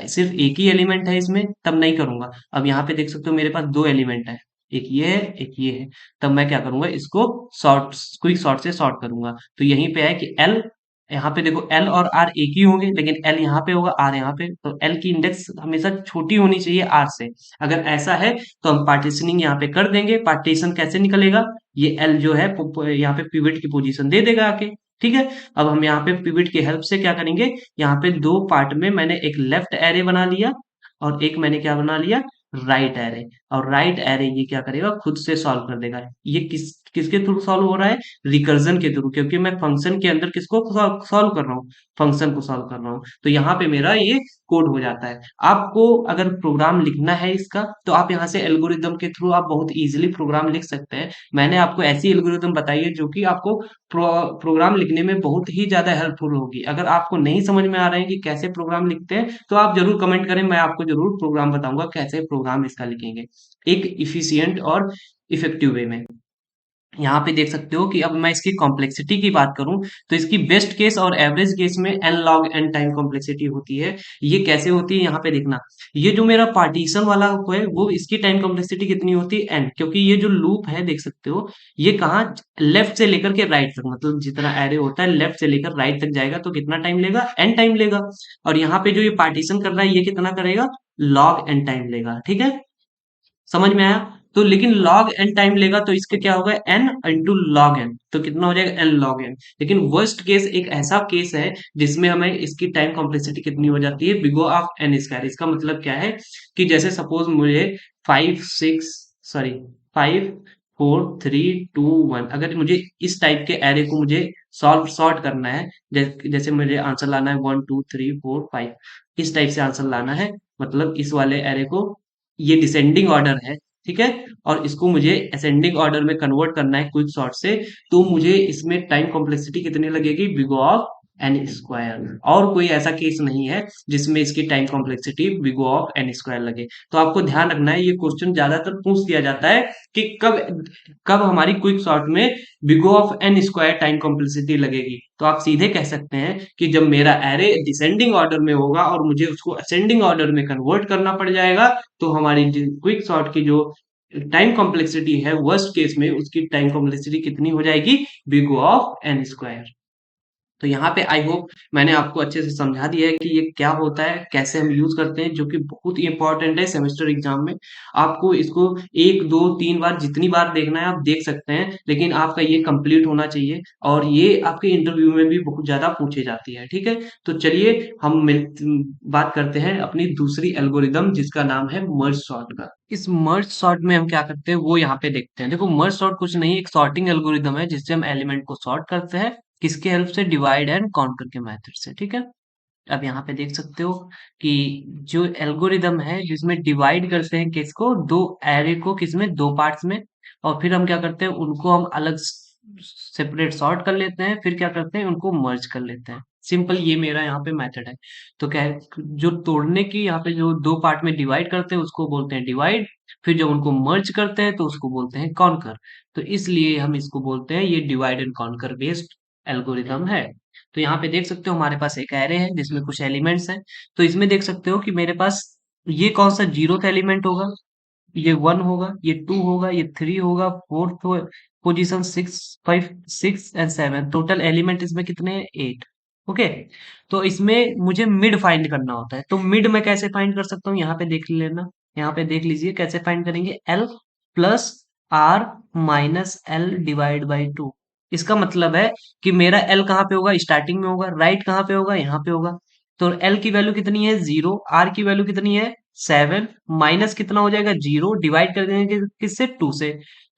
Speaker 1: सिर्फ एक ही एलिमेंट है इसमें, तब नहीं करूंगा। अब यहाँ पे देख सकते हो मेरे पास दो एलिमेंट है, एक ये है एक ये है, तब मैं क्या करूंगा, इसको सॉर्ट क्विक सॉर्ट से सॉर्ट करूंगा। तो यहीं पे है कि एल, यहाँ पे देखो एल और आर एक ही होंगे, लेकिन एल यहाँ पे होगा, आर यहाँ पे, तो एल की इंडेक्स हमेशा छोटी होनी चाहिए आर से। अगर ऐसा है तो हम पार्टीशनिंग यहाँ पे कर देंगे। पार्टीशन कैसे निकलेगा, ये एल जो है यहाँ पे पिवट की पोजीशन दे देगा आके, ठीक है। अब हम यहाँ पे पिवट की हेल्प से क्या करेंगे, यहाँ पे दो पार्ट में मैंने एक लेफ्ट एरे बना लिया और एक मैंने क्या बना लिया, राइट एरे। और राइट एरे ये क्या करेगा, खुद से सॉल्व कर देगा। ये किसके थ्रू सॉल्व हो रहा है, रिकर्जन के थ्रू, क्योंकि मैं फंक्शन के अंदर किसको सॉल्व कर रहा हूँ, फंक्शन को सॉल्व कर रहा हूँ। तो यहाँ पे मेरा ये कोड हो जाता है। आपको अगर प्रोग्राम लिखना है इसका, तो आप यहाँ से एल्गोरिदम के थ्रू आप बहुत इजीली प्रोग्राम लिख सकते हैं। मैंने आपको ऐसी एल्गोरिदम बताई है जो कि आपको प्रोग्राम लिखने में बहुत ही ज्यादा हेल्पफुल होगी। अगर आपको नहीं समझ में आ रहा है कि कैसे प्रोग्राम लिखते हैं, तो आप जरूर कमेंट करें, मैं आपको जरूर प्रोग्राम बताऊंगा कैसे प्रोग्राम इसका लिखेंगे एक इफिशियंट और इफेक्टिव वे में। यहाँ पे देख सकते हो कि अब मैं इसकी कॉम्प्लेक्सिटी की बात करूं, तो इसकी बेस्ट केस और एवरेज केस में N log N time complexity होती है। ये कैसे होती है, यहाँ पे देखना, ये जो मेरा पार्टीशन वाला है वो इसकी टाइम कॉम्प्लेक्सिटी कितनी होती है, एन, क्योंकि ये जो लूप है देख सकते हो, ये कहाँ, लेफ्ट से लेकर के राइट तक, मतलब जितना एरे होता है लेफ्ट से लेकर राइट तक जाएगा तो कितना टाइम लेगा, एन टाइम लेगा। और यहाँ पे जो ये पार्टीशन कर रहा है ये कितना करेगा, लॉग एन टाइम लेगा, ठीक है। समझ में आया। तो लेकिन log n टाइम लेगा, तो इसके क्या होगा, n इंटू लॉग एन, तो कितना हो जाएगा, n log n। लेकिन वर्स्ट केस एक ऐसा केस है जिसमें हमें इसकी टाइम कॉम्प्लेक्सिटी कितनी हो जाती है, big O of n square. इसका मतलब क्या है कि जैसे सपोज मुझे 5 4 3 2 1, अगर मुझे इस टाइप के एरे को मुझे सॉर्ट करना है, जैसे मुझे आंसर लाना है 1 2 3 4 5, इस टाइप से आंसर लाना है, मतलब इस वाले एरे को, ये डिसेंडिंग ऑर्डर है, ठीक है, और इसको मुझे असेंडिंग ऑर्डर में कन्वर्ट करना है क्विक सॉर्ट से, तो मुझे इसमें टाइम कॉम्प्लेक्सिटी कितनी लगेगी, big O of N square. और कोई ऐसा केस नहीं है जिसमें इसकी time complexity big O of N square लगे। तो आपको ध्यान रखना है, ये क्वेश्चन ज्यादातर पूछ दिया जाता है कि कब कब हमारी क्विक सॉर्ट में big O of N square time complexity लगेगी। तो आप सीधे कह सकते हैं कि जब मेरा एरे डिसेंडिंग ऑर्डर में होगा और मुझे उसको असेंडिंग ऑर्डर में कन्वर्ट करना पड़ जाएगा, तो हमारी क्विक सॉर्ट की जो टाइम कॉम्प्लेक्सिटी है वर्स्ट केस में, उसकी टाइम कॉम्प्लेक्सिटी कितनी हो जाएगी, big O of N square. तो यहाँ पे आई होप मैंने आपको अच्छे से समझा दिया है कि ये क्या होता है, कैसे हम यूज करते हैं, जो कि बहुत ही इंपॉर्टेंट है सेमेस्टर एग्जाम में। आपको इसको 1 2 3 बार जितनी बार देखना है आप देख सकते हैं, लेकिन आपका ये कंप्लीट होना चाहिए, और ये आपके इंटरव्यू में भी बहुत ज्यादा पूछे जाती है, ठीक है। तो चलिए हम बात करते हैं अपनी दूसरी एल्गोरिदम, जिसका नाम है मर्ज सॉर्ट का। इस मर्ज सॉर्ट में हम क्या करते हैं वो यहाँ पे देखते हैं। देखो मर्ज सॉर्ट कुछ नहीं, एक सॉर्टिंग एल्गोरिदम है जिससे हम एलिमेंट को सॉर्ट करते हैं, किसके हेल्प से, डिवाइड एंड कॉन्कर के मेथड से, ठीक है। अब यहाँ पे देख सकते हो कि जो एल्गोरिदम है जिसमें डिवाइड करते हैं किसको, दो एरे को, किसमें, दो पार्ट्स में, और फिर हम क्या करते हैं, उनको हम अलग सेपरेट सॉर्ट कर लेते हैं, फिर क्या करते हैं, उनको मर्ज कर लेते हैं। सिंपल ये मेरा यहाँ पे मेथड है। तो क्या है, जो तोड़ने की यहाँ पे जो दो पार्ट में डिवाइड करते हैं उसको बोलते हैं डिवाइड, फिर जब उनको मर्ज करते हैं तो उसको बोलते हैं कॉन्कर। तो इसलिए हम इसको बोलते हैं ये divide and conquer based algorithm है। तो यहाँ पे देख सकते हो हमारे पास एक एरे है जिसमें कुछ एलिमेंट्स हैं। तो इसमें देख सकते हो कि मेरे पास ये कौन सा जीरोथ एलिमेंट होगा, ये 1 होगा, ये 2 होगा, ये 3 होगा, fourth position 6 5 6 and 7, total element इसमें कितने हैं, 8। ओके। तो इसमें मुझे मिड फाइंड करना होता है, तो मिड मैं कैसे फाइंड कर सकता हूँ, यहाँ पे देख लेना, यहाँ पे देख लीजिए कैसे फाइंड करेंगे, L plus R minus L divide by 2। इसका मतलब है कि मेरा एल कहाँ पे होगा, स्टार्टिंग में होगा, राइट कहाँ पे होगा, यहाँ पे होगा। तो एल की वैल्यू कितनी है, 0, आर की वैल्यू कितनी है, 7, माइनस कितना हो जाएगा, 0, डिवाइड कर देंगे किससे, 2 से।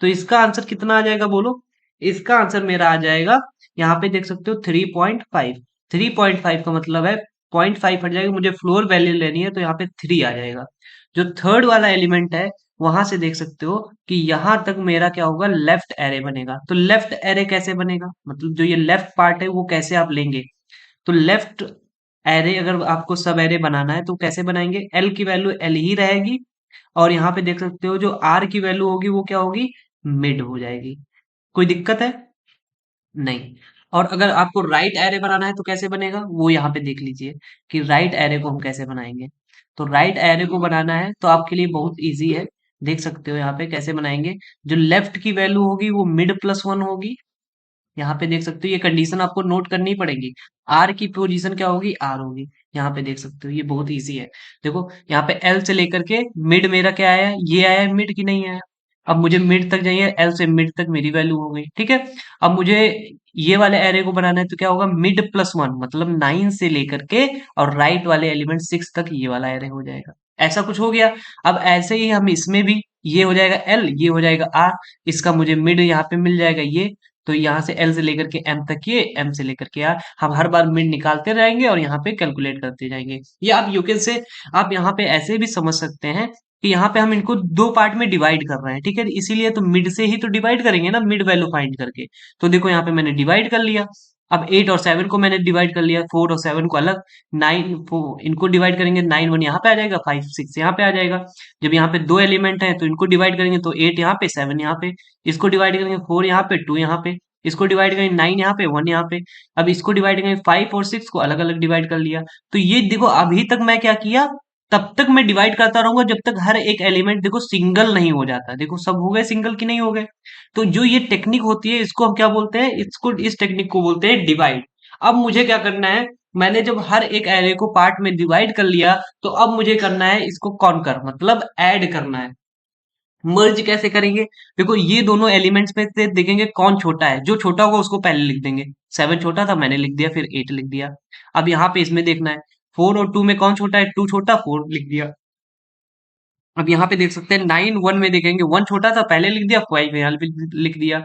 Speaker 1: तो इसका आंसर कितना आ जाएगा बोलो, इसका आंसर मेरा आ जाएगा, यहाँ पे देख सकते हो 3.5। 3.5 का मतलब है 0.5 हट जाएगा, मुझे फ्लोर वैल्यू लेनी है तो यहाँ पे 3 आ जाएगा। जो थर्ड वाला एलिमेंट है वहां से देख सकते हो कि यहां तक मेरा क्या होगा, लेफ्ट एरे बनेगा। तो लेफ्ट एरे कैसे बनेगा, मतलब जो ये लेफ्ट पार्ट है वो कैसे आप लेंगे, तो लेफ्ट एरे अगर आपको सब एरे बनाना है तो कैसे बनाएंगे, एल की वैल्यू एल ही रहेगी, और यहाँ पे देख सकते हो जो आर की वैल्यू होगी वो क्या होगी, मिड हो जाएगी। कोई दिक्कत है, नहीं। और अगर आपको राइट एरे बनाना है तो कैसे बनेगा, वो यहाँ पे देख लीजिए कि राइट एरे को हम कैसे बनाएंगे। तो राइट एरे को बनाना है तो आपके लिए बहुत इजी है, देख सकते हो यहाँ पे कैसे बनाएंगे। जो लेफ्ट की वैल्यू होगी वो मिड प्लस वन होगी, यहाँ पे देख सकते हो ये कंडीशन आपको नोट करनी पड़ेगी। आर की पोजीशन क्या होगी, आर होगी, यहाँ पे देख सकते हो ये बहुत इजी है। देखो यहाँ पे एल से लेकर के मिड मेरा क्या आया, ये आया है मिड की नहीं आया। अब मुझे मिड तक चाहिए, एल से मिड तक मेरी वैल्यू हो गई, ठीक है। अब मुझे ये वाले एरे को बनाना है तो क्या होगा, मिड प्लस वन, मतलब 9 से लेकर के और राइट वाले एलिमेंट 6 तक ये वाला एरे हो जाएगा। ऐसा कुछ हो गया। अब ऐसे ही हम इसमें भी, ये हो जाएगा एल, ये हो जाएगा आर, इसका मुझे मिड यहाँ पे मिल जाएगा ये। तो यहाँ से एल से लेकर के एम तक ये, एम से लेकर के आर, हम हर बार मिड निकालते रहेंगे और यहाँ पे कैलकुलेट करते जाएंगे। या आप यू कैन से, आप यहाँ पे ऐसे भी समझ सकते हैं कि यहाँ पे हम इनको दो पार्ट में डिवाइड कर रहे हैं, ठीक है, इसीलिए तो मिड से ही तो डिवाइड करेंगे ना, मिड वैल्यू फाइंड करके। तो देखो यहाँ पे मैंने डिवाइड कर लिया। अब 8 और 7 को मैंने डिवाइड कर लिया, 4 और 7 को अलग, 9 इनको डिवाइड करेंगे, 9 1 यहाँ पे आ जाएगा, 5 6 यहाँ पे आ जाएगा। जब यहाँ पे दो एलिमेंट हैं तो इनको डिवाइड करेंगे तो 8 यहाँ पे, 7 यहाँ पे, इसको डिवाइड करेंगे 4 यहाँ पे, 2 यहाँ पे, इसको डिवाइड करेंगे 9 यहाँ पे, 1 यहाँ पे। अब इसको डिवाइड करेंगे 5 और 6 को अलग अलग डिवाइड कर लिया। तो ये देखो अभी तक मैं क्या किया, तब तक मैं डिवाइड करता रहूंगा जब तक हर एक एलिमेंट देखो सिंगल नहीं हो जाता। देखो सब हो गए सिंगल की नहीं हो गए। तो जो ये टेक्निक होती है इसको हम क्या बोलते हैं, इसको, इस टेक्निक को बोलते हैं डिवाइड। अब मुझे क्या करना है, मैंने जब हर एक एरे को पार्ट में डिवाइड कर लिया तो अब मुझे करना है इसको कॉन्कर, मतलब ऐड करना है। मर्ज कैसे करेंगे, देखो ये दोनों एलिमेंट्स में से देखेंगे कौन छोटा है, जो छोटा होगा उसको पहले लिख देंगे। 7 छोटा था मैंने लिख दिया, फिर 8 लिख दिया। अब यहाँ पे इसमें देखना है 4 और 2 में कौन छोटा है, 2 छोटा, 4 लिख दिया। अब यहाँ पे देख सकते हैं 9 1 में देखेंगे 1 छोटा था पहले लिख दिया, 5 यहाँ पे लिख दिया।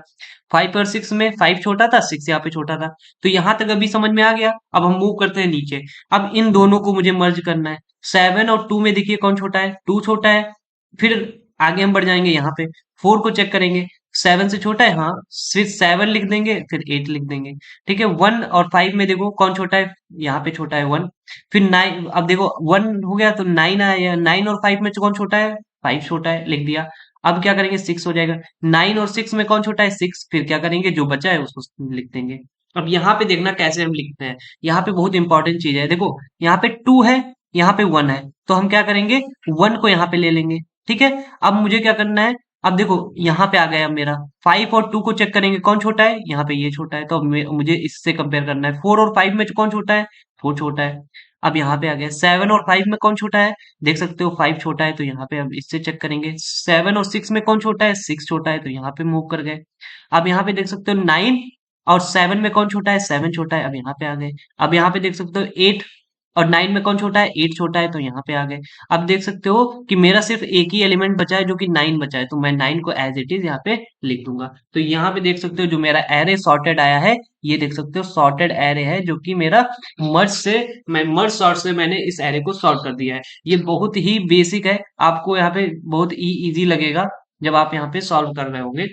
Speaker 1: 5 और 6 में 5 छोटा था, 6 यहाँ पे छोटा था। तो यहाँ तक अभी समझ में आ गया। अब हम मूव करते हैं नीचे। अब इन दोनों को मुझे मर्ज करना है। 7 और 2 में देखिए कौन छोटा है, 2 छोटा है। फिर आगे हम बढ़ जाएंगे, यहाँ पे 4 को चेक करेंगे, 7 से छोटा है, हाँ, फिर 7 लिख देंगे, फिर 8 लिख देंगे। ठीक है, 1 और 5 में देखो कौन छोटा है, यहाँ पे छोटा है 1। फिर 9, अब देखो 1 हो गया तो 9 आया, 9 और 5 में कौन छोटा है, 5 छोटा है, लिख दिया। अब क्या करेंगे, 6 हो जाएगा। 9 और 6 में कौन छोटा है, 6। फिर क्या करेंगे, जो बचा है उसको लिख देंगे। अब यहाँ पे देखना कैसे हम लिखते हैं, यहाँ पे बहुत इंपॉर्टेंट चीज है। देखो यहाँ पे 2 है, यहाँ पे 1 है, तो हम क्या करेंगे, 1 को यहाँ पे ले लेंगे। ठीक है, अब मुझे क्या करना है, अब देखो यहाँ पे आ गया मेरा 5 और 2 को चेक करेंगे कौन छोटा है, यहाँ पे ये छोटा है, तो अब मुझे इससे कंपेयर करना है। 4 और 5 में कौन छोटा है, 4 छोटा है। अब यहाँ पे आ गया 7 और 5 में कौन छोटा है, देख सकते हो 5 छोटा है, तो यहाँ पे अब इससे चेक करेंगे। 7 और 6 में कौन छोटा है, 6 छोटा है, तो यहाँ पे मूव कर गए। अब यहाँ पे देख सकते हो 9 और 7 में कौन छोटा है, 7 छोटा है, अब यहाँ पे आ गए। अब यहाँ पे देख सकते हो 8 और 9 में कौन छोटा है, 8 छोटा है, तो यहाँ पे आ गए। अब देख सकते हो कि मेरा सिर्फ एक ही एलिमेंट बचा है जो कि 9 बचा है, तो मैं 9 को एज इट इज यहाँ पे लिख दूंगा। तो यहाँ पे देख सकते हो जो मेरा एरे सॉर्टेड आया है, ये देख सकते हो सॉर्टेड एरे है, जो कि मेरा मर्ज सॉर्ट से मैंने इस एरे को सॉर्ट कर दिया है। ये बहुत ही बेसिक है, आपको यहाँ पे बहुत ही इजी लगेगा जब आप यहाँ पे सॉल्व कर रहे होंगे।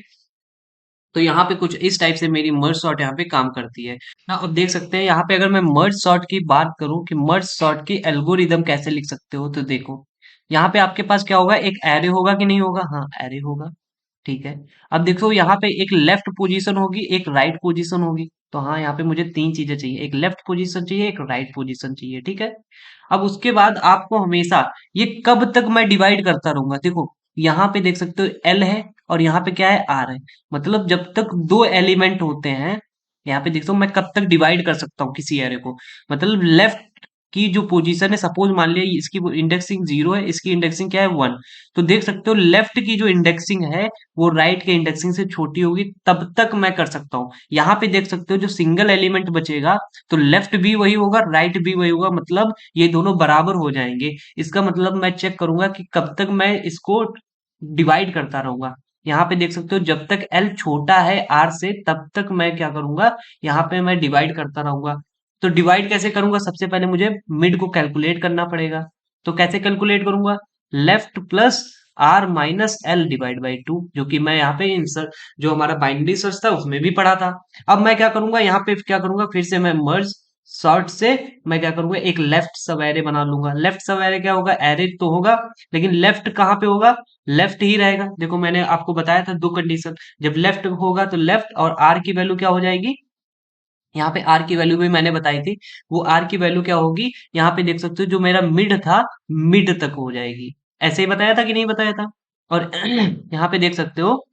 Speaker 1: तो यहाँ पे कुछ इस टाइप से मेरी मर्ज सॉर्ट यहाँ पे काम करती है ना। अब देख सकते हैं यहाँ पे अगर मैं मर्ज सॉर्ट की बात करूं कि मर्ज सॉर्ट की एल्गोरिदम कैसे लिख सकते हो, तो देखो यहाँ पे आपके पास क्या होगा, एक एरे होगा कि नहीं होगा, हाँ एरे होगा। ठीक है, अब देखो यहाँ पे एक लेफ्ट पोजीशन होगी, एक राइट पोजीशन होगी। तो हाँ यहाँ पे मुझे तीन चीजें चाहिए, एक लेफ्ट पोजीशन चाहिए, एक राइट पोजीशन चाहिए। ठीक है, अब उसके बाद आपको हमेशा ये कब तक मैं डिवाइड करता रहूंगा, देखो यहाँ पे देख सकते हो एल है और यहाँ पे क्या है, आर है। मतलब जब तक दो एलिमेंट होते हैं, यहाँ पे देखो मैं कब तक डिवाइड कर सकता हूँ किसी एरे को। मतलब लेफ्ट की जो पोजीशन है, सपोज मान लिया इसकी इंडेक्सिंग 0 है, इसकी इंडेक्सिंग क्या है, 1। तो देख सकते हो लेफ्ट की जो इंडेक्सिंग है वो राइट के इंडेक्सिंग से छोटी होगी, तब तक मैं कर सकता हूँ। यहाँ पे देख सकते हो जो सिंगल एलिमेंट बचेगा तो लेफ्ट भी वही होगा, राइट भी वही होगा, मतलब ये दोनों बराबर हो जाएंगे। इसका मतलब मैं चेक करूंगा कि कब तक मैं इसको डिवाइड करता रहूंगा। यहाँ पे देख सकते हो जब तक एल छोटा है आर से तब तक मैं क्या करूंगा, यहाँ पे मैं डिवाइड करता रहूंगा। तो डिवाइड कैसे करूंगा, सबसे पहले मुझे मिड को कैलकुलेट करना पड़ेगा। तो कैसे कैलकुलेट करूंगा, left plus R minus L divide by two, जो कि मैं यहाँ पे इंसर्ट, जो हमारा बाइनरी सर्च था उसमें भी पढ़ा था। अब मैं क्या करूंगा, यहाँ पे क्या करूंगा, फिर से मैं मर्ज सॉर्ट से मैं क्या करूंगा, एक लेफ्ट सब एरे बना लूंगा। लेफ्ट सब एरे क्या होगा, एरे तो होगा, लेकिन लेफ्ट कहाँ पे होगा, लेफ्ट ही रहेगा। देखो मैंने आपको बताया था दो कंडीशन, जब लेफ्ट होगा तो लेफ्ट, और आर की वैल्यू क्या हो जाएगी, यहाँ पे आर की वैल्यू भी मैंने बताई थी, वो आर की वैल्यू क्या होगी, यहाँ पे देख सकते हो जो मेरा मिड था, मिड तक हो जाएगी। ऐसे ही बताया था कि नहीं बताया था। और यहाँ पे देख सकते हो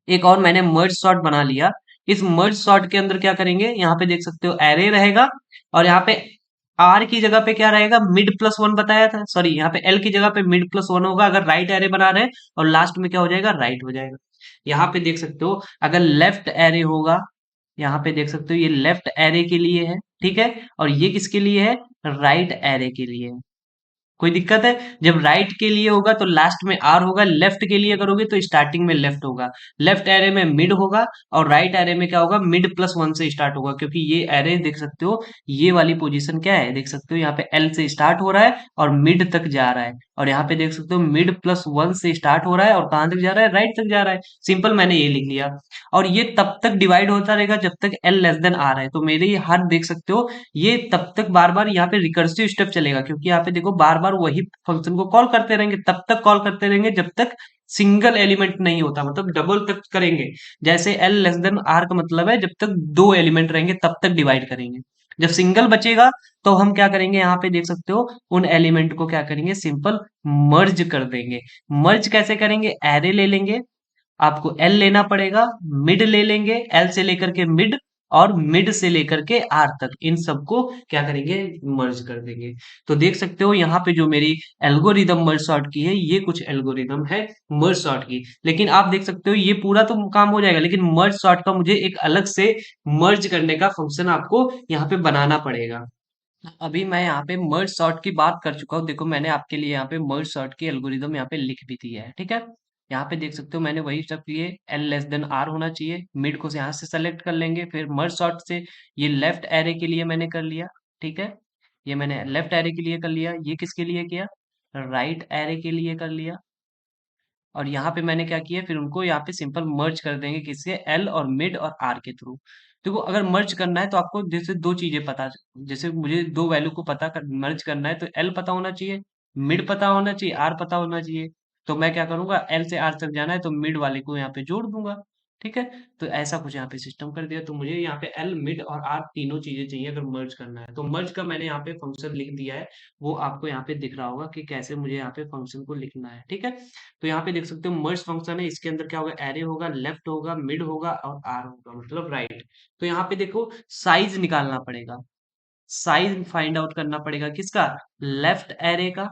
Speaker 1: एक और मैंने मर्ज सॉर्ट बना लिया। इस मर्ज सॉर्ट के अंदर क्या करेंगे, यहाँ पे देख सकते हो एरे रहेगा, और यहाँ पे आर की जगह पे क्या रहेगा, मिड प्लस वन बताया था, सॉरी यहाँ पे एल की जगह पे मिड प्लस वन होगा अगर राइट एरे बना रहे हैं, और लास्ट में क्या हो जाएगा, राइट हो जाएगा। यहाँ पे देख सकते हो अगर लेफ्ट एरे होगा, यहाँ पे देख सकते हो ये लेफ्ट एरे के लिए है, ठीक है, और ये किसके लिए है, राइट एरे के लिए है। कोई दिक्कत है, जब राइट के लिए होगा तो लास्ट में आर होगा, लेफ्ट के लिए करोगे तो स्टार्टिंग में लेफ्ट होगा। लेफ्ट एरे में मिड होगा, और राइट एरे में क्या होगा, मिड प्लस वन से स्टार्ट होगा, क्योंकि ये एरे देख सकते हो, ये वाली पोजीशन क्या है, देख सकते हो यहाँ पे एल से स्टार्ट हो रहा है और मिड तक जा रहा है, और यहाँ पे देख सकते हो मिड प्लस वन से स्टार्ट हो रहा है और कहां तक जा रहा है, राइट तक जा रहा है। सिंपल, मैंने ये लिख लिया। और ये तब तक डिवाइड होता रहेगा जब तक एल लेस देन आर है, तो मेरे ये हाथ देख सकते हो, ये तब तक बार बार यहाँ पे रिकर्सिव स्टेप चलेगा, क्योंकि यहाँ पे देखो बार बार वही फंक्शन को कॉल करते रहेंगे, तब तक कॉल करते रहेंगे जब तक सिंगल एलिमेंट नहीं होता, मतलब डबल तक करेंगे। जैसे एल लेस देन आर का मतलब है जब तक दो एलिमेंट रहेंगे तब तक डिवाइड करेंगे। जब सिंगल बचेगा तो हम क्या करेंगे, यहाँ पे देख सकते हो उन एलिमेंट को क्या करेंगे, सिंपल मर्ज कर देंगे। मर्ज कैसे करेंगे, एरे ले लेंगे, आपको एल लेना पड़ेगा, मिड ले लेंगे, एल से लेकर के मिड, और मिड से लेकर के आर तक, इन सबको क्या करेंगे, मर्ज कर देंगे। तो देख सकते हो यहाँ पे जो मेरी एल्गोरिदम मर्ज सॉर्ट की है, ये कुछ एल्गोरिदम है मर्ज सॉर्ट की। लेकिन आप देख सकते हो ये पूरा तो काम हो जाएगा, लेकिन मर्ज सॉर्ट का मुझे एक अलग से मर्ज करने का फंक्शन आपको यहाँ पे बनाना पड़ेगा। अभी मैं यहाँ पे मर्ज सॉर्ट की बात कर चुका हूँ, देखो मैंने आपके लिए यहाँ पे मर्ज सॉर्ट की एल्गोरिदम यहाँ पे लिख भी दिया है, ठीक है। यहाँ पे देख सकते हो मैंने वही सब किए, एल लेस देन आर होना चाहिए, मिड को यहाँ से सेलेक्ट कर लेंगे, फिर मर्ज सॉर्ट से ये लेफ्ट एरे के लिए मैंने कर लिया, ठीक है, ये मैंने लेफ्ट एरे के लिए कर लिया, ये किसके लिए किया, राइट एरे के लिए कर लिया, और यहाँ पे मैंने क्या किया, फिर उनको यहाँ पे सिंपल मर्ज कर देंगे, किसके, एल और मिड और आर के थ्रू। देखो अगर मर्ज करना है तो आपको जैसे दो चीजें पता, जैसे मुझे दो वैल्यू को मर्ज करना है तो एल पता होना चाहिए, मिड पता होना चाहिए, आर पता होना चाहिए। तो मैं क्या करूंगा, एल से आर तक जाना है तो मिड वाले को यहाँ पे जोड़ दूंगा, ठीक है। तो ऐसा कुछ यहाँ पे सिस्टम कर दिया, तो मुझे यहाँ पे एल मिड और आर तीनों चीजें चाहिए अगर मर्ज करना है, तो मर्ज का मैंने यहाँ पे फंक्शन लिख दिया है, वो आपको यहाँ पे दिख रहा होगा कि कैसे मुझे यहाँ पे फंक्शन को लिखना है, ठीक है। तो यहाँ पे देख सकते हो मर्ज फंक्शन है, इसके अंदर क्या होगा, एरे होगा, लेफ्ट होगा, मिड होगा और आर होगा, मतलब राइट। तो यहाँ पे देखो साइज निकालना पड़ेगा, साइज फाइंड आउट करना पड़ेगा किसका, लेफ्ट एरे का,